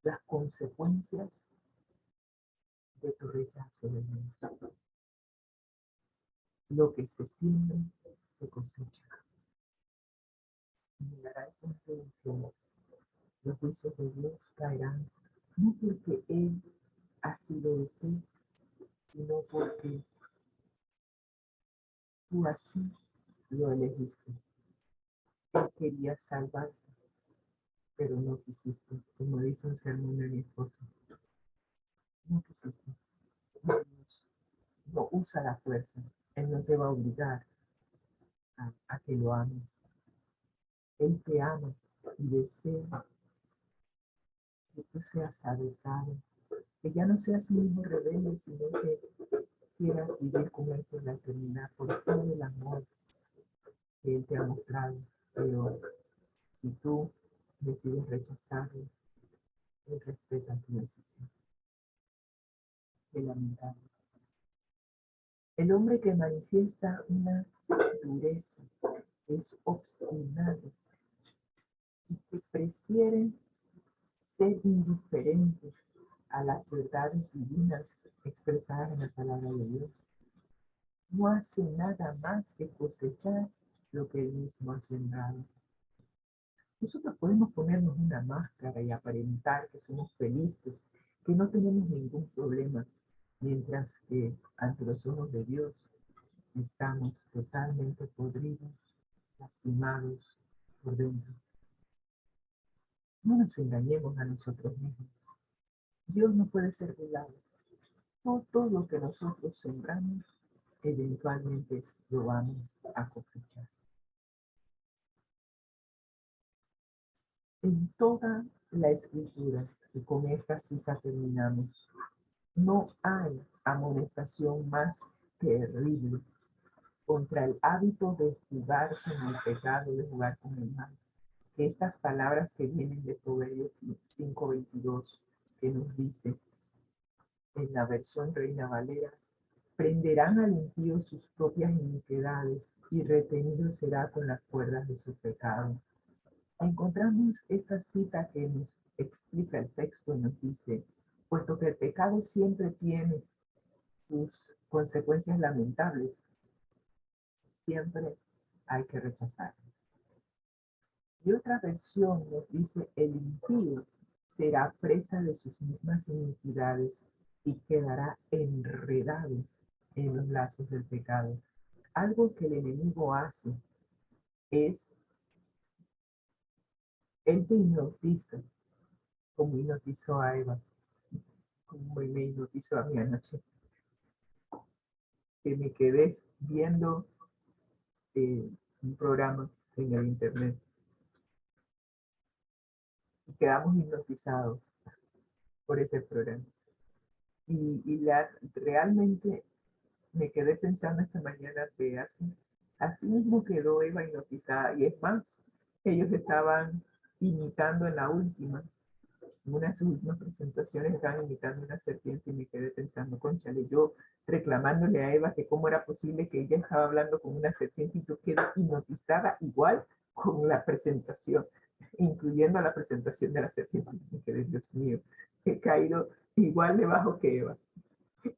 las consecuencias de tu rechazo de Dios. Lo que se siembra, se cosecha. Y llegará el punto en que los juicios de Dios caerán, no porque Él así lo desee, sino porque tú así lo elegiste. Él quería salvarte, pero no quisiste. Como dice un sermón de mi esposo, no quisiste. Dios no usa la fuerza. Él Él no te va a obligar a que lo ames. Él te ama y desea que tú seas adoptado, que ya no seas un hijo rebelde, sino que quieras vivir con Él por la eternidad, por todo el amor que Él te ha mostrado. Pero si tú decides rechazarlo, Él respeta tu decisión. Qué lamentable. El hombre que manifiesta una dureza es obstinado y que prefiere ser indiferente a las verdades divinas expresadas en la palabra de Dios. No hace nada más que cosechar lo que él mismo ha sembrado. Nosotros podemos ponernos una máscara y aparentar que somos felices, que no tenemos ningún problema, mientras que ante los ojos de Dios estamos totalmente podridos, lastimados por dentro. No nos engañemos a nosotros mismos. Dios no puede ser burlado. No todo lo que nosotros sembramos, eventualmente lo vamos a cosechar. En toda la escritura, y con esta cita terminamos, no hay amonestación más terrible contra el hábito de jugar con el pecado, de jugar con el mal, que estas palabras que vienen de Proverbios 5:22, que nos dice en la versión Reina Valera: prenderán al impío sus propias iniquidades y retenido será con las cuerdas de su pecado. Encontramos esta cita que nos explica el texto y nos dice: puesto que el pecado siempre tiene sus consecuencias lamentables, siempre hay que rechazarlo. Y otra versión nos dice: el impío será presa de sus mismas iniquidades y quedará enredado en los lazos del pecado. Algo que el enemigo hace es, él te hipnotiza, como hipnotizó a Eva, como me hipnotizó a mí anoche, que me quedé viendo un programa en el internet y quedamos hipnotizados por ese programa. Realmente me quedé pensando esta mañana que así mismo quedó Eva hipnotizada. Y es más, ellos estaban imitando en la última, en una de sus últimas presentaciones, estaban imitando una serpiente y me quedé pensando: cónchale, yo reclamándole a Eva que cómo era posible que ella estaba hablando con una serpiente y yo quedé hipnotizada igual con la presentación, incluyendo la presentación de la serpiente. Me quedé: Dios mío, he caído igual debajo que Eva.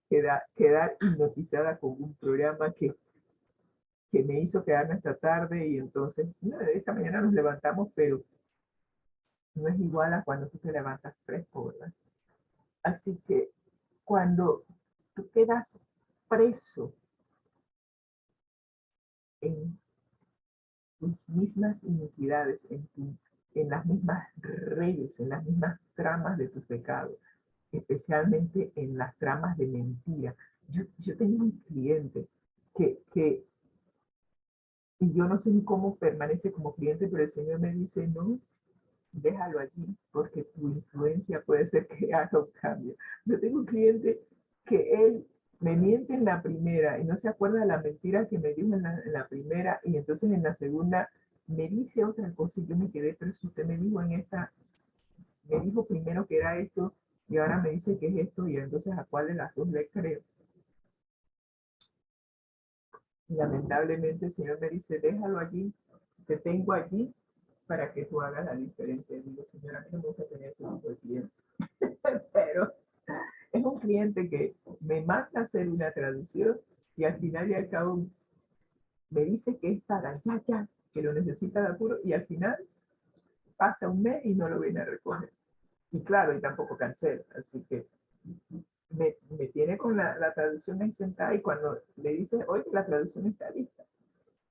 Quedar hipnotizada con un programa que me hizo quedarme hasta tarde. Y entonces, esta mañana nos levantamos, pero no es igual a cuando tú te levantas fresco, ¿verdad? Así que cuando tú quedas preso en tus mismas iniquidades, en las mismas redes, en las mismas tramas de tu pecado, especialmente en las tramas de mentira. Yo tengo un cliente que y yo no sé ni cómo permanece como cliente, pero el Señor me dice: no, déjalo allí, porque tu influencia puede ser que haga un cambio. Yo tengo un cliente que él me miente en la primera y no se acuerda de la mentira que me dijo en la primera, y entonces en la segunda me dice otra cosa y yo me quedé: pero si usted me dijo me dijo primero que era esto y ahora me dice que es esto, y entonces ¿a cuál de las dos le creo? Y lamentablemente el Señor me dice: déjalo allí, te tengo allí para que tú hagas la diferencia. Y digo: Señor, a mí no me gusta tener ese tipo de clientes. Pero es un cliente que me manda a hacer una traducción y al final y al cabo me dice que es para ya, que lo necesita de apuro, y al final pasa un mes y no lo viene a recoger. Y claro, y tampoco cancela. Así que me tiene con la traducción ahí sentada, y cuando le dice: oye, la traducción está lista,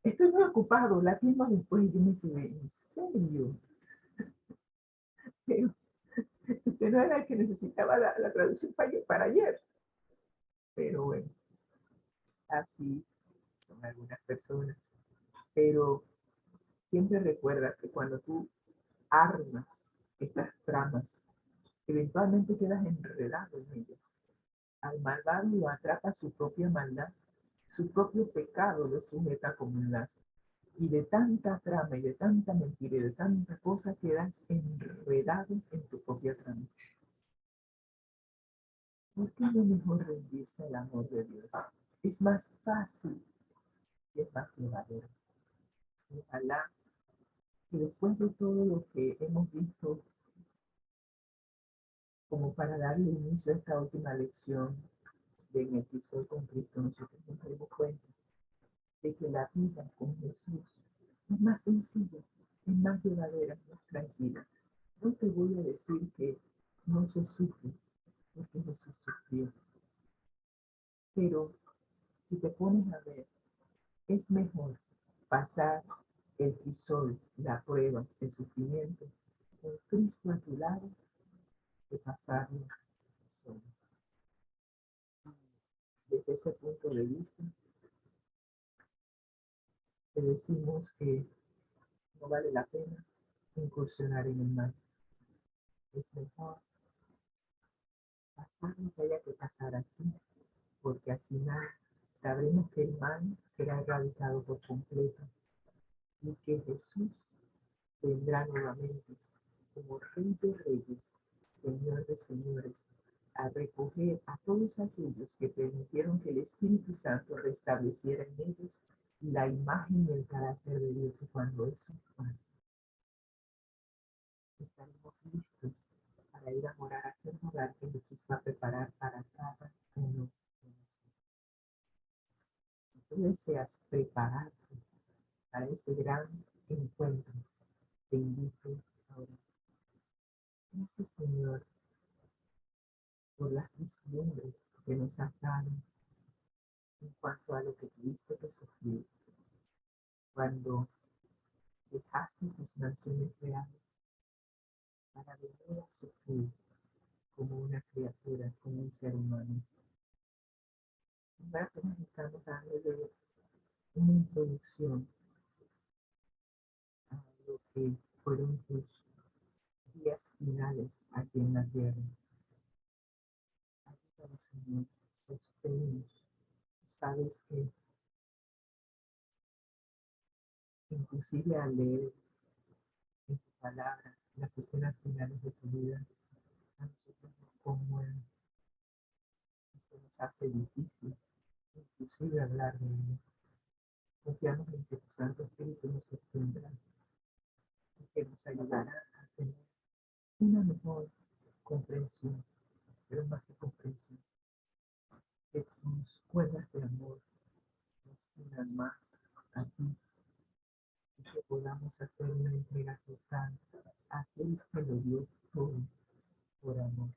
estoy muy ocupado, la tengo después. Y yo me quedé: ¿en serio? Pero usted no era el que necesitaba la traducción para ayer. Pero bueno, así son algunas personas, pero siempre recuerda que cuando tú armas estas tramas, eventualmente quedas enredado en ellas. Al malvado lo atrapa su propia maldad, su propio pecado lo sujeta como un lazo. Y de tanta trama y de tanta mentira y de tanta cosa quedas enredado en tu propia trama. ¿Por qué no mejor rendirse al amor de Dios? Es más fácil y es más llevadero. Ojalá que después de todo lo que hemos visto, como para darle inicio a esta última lección de En el Episodio con Cristo, nosotros nos demos cuenta de que la vida con Jesús es más sencilla, es más llevadera, más tranquila. No te voy a decir que no se sufre, porque Jesús sufrió. Pero si te pones a ver, es mejor pasar el crisol, la prueba, el sufrimiento, con Cristo a tu lado, que pasarlo solo. Desde ese punto de vista, te decimos que no vale la pena incursionar en el mal. Es mejor pasar lo que haya que pasar aquí, porque al final sabremos que el mal será erradicado por completo y que Jesús vendrá nuevamente como Rey de Reyes, Señor de Señores, a recoger a todos aquellos que permitieron que el Espíritu Santo restableciera en ellos la imagen y el carácter de Dios. Y cuando eso pase, estaremos listos para ir a morar a aquel lugar que Jesús va a preparar para cada uno de nosotros. Si tú deseas prepararte para ese gran encuentro, te invito ahora. Gracias, Señor, por las vislumbres que nos has dado en cuanto a lo que tuviste que sufrir cuando dejaste tus naciones reales para venir a sufrir como una criatura, como un ser humano. Ahora apenas estamos dándole una introducción a lo que fueron tus días finales aquí en la tierra. Ayúdanos, Señor, sosténnos. Sabes que inclusive al leer en tu palabra las escenas finales de tu vida, a nosotros nos conmueve y se nos hace difícil inclusive hablar de ello. Confiamos en que tu Santo Espíritu nos sostendrá y que nos ayudará a tener una mejor comprensión, pero más que comprensión, que tus cuerdas de amor nos unan más a ti y que podamos hacer una entrega total a aquel que lo dio todo por amor.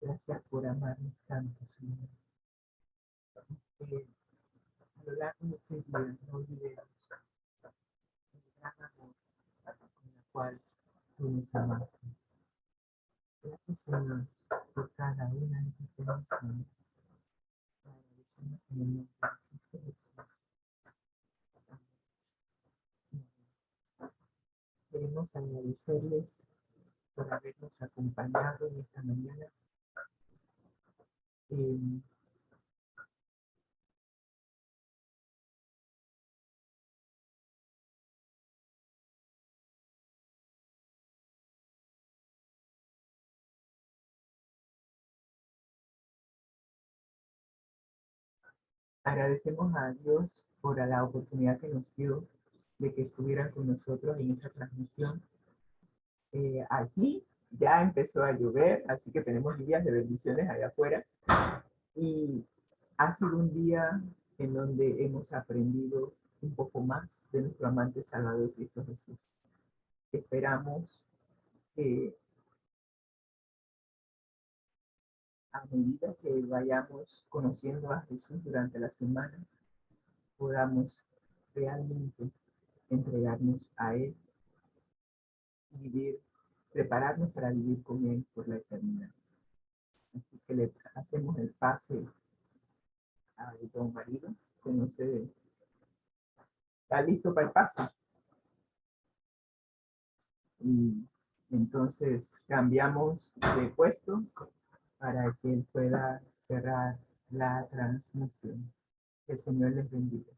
Gracias por amarnos tanto, Señor. Que a lo largo de este día no olvidemos el gran amor con el cual tú nos amaste. Gracias, Señor, por cada una de tus bendiciones. Te agradecemos en el nombre de Cristo Jesús. Queremos agradecerles por habernos acompañado en esta mañana. Eh, Agradecemos a Dios por la oportunidad que nos dio de que estuvieran con nosotros en esta transmisión. Aquí ya empezó a llover, así que tenemos lluvias de bendiciones allá afuera. Y ha sido un día en donde hemos aprendido un poco más de nuestro amante Salvador Cristo Jesús. Esperamos que a medida que vayamos conociendo a Jesús durante la semana, podamos realmente entregarnos a Él y vivir, prepararnos para vivir con Él por la eternidad. Así que le hacemos el pase a don Marido que no sé, está listo para el pase. Y entonces cambiamos de puesto para que él pueda cerrar la transmisión. Que el Señor les bendiga.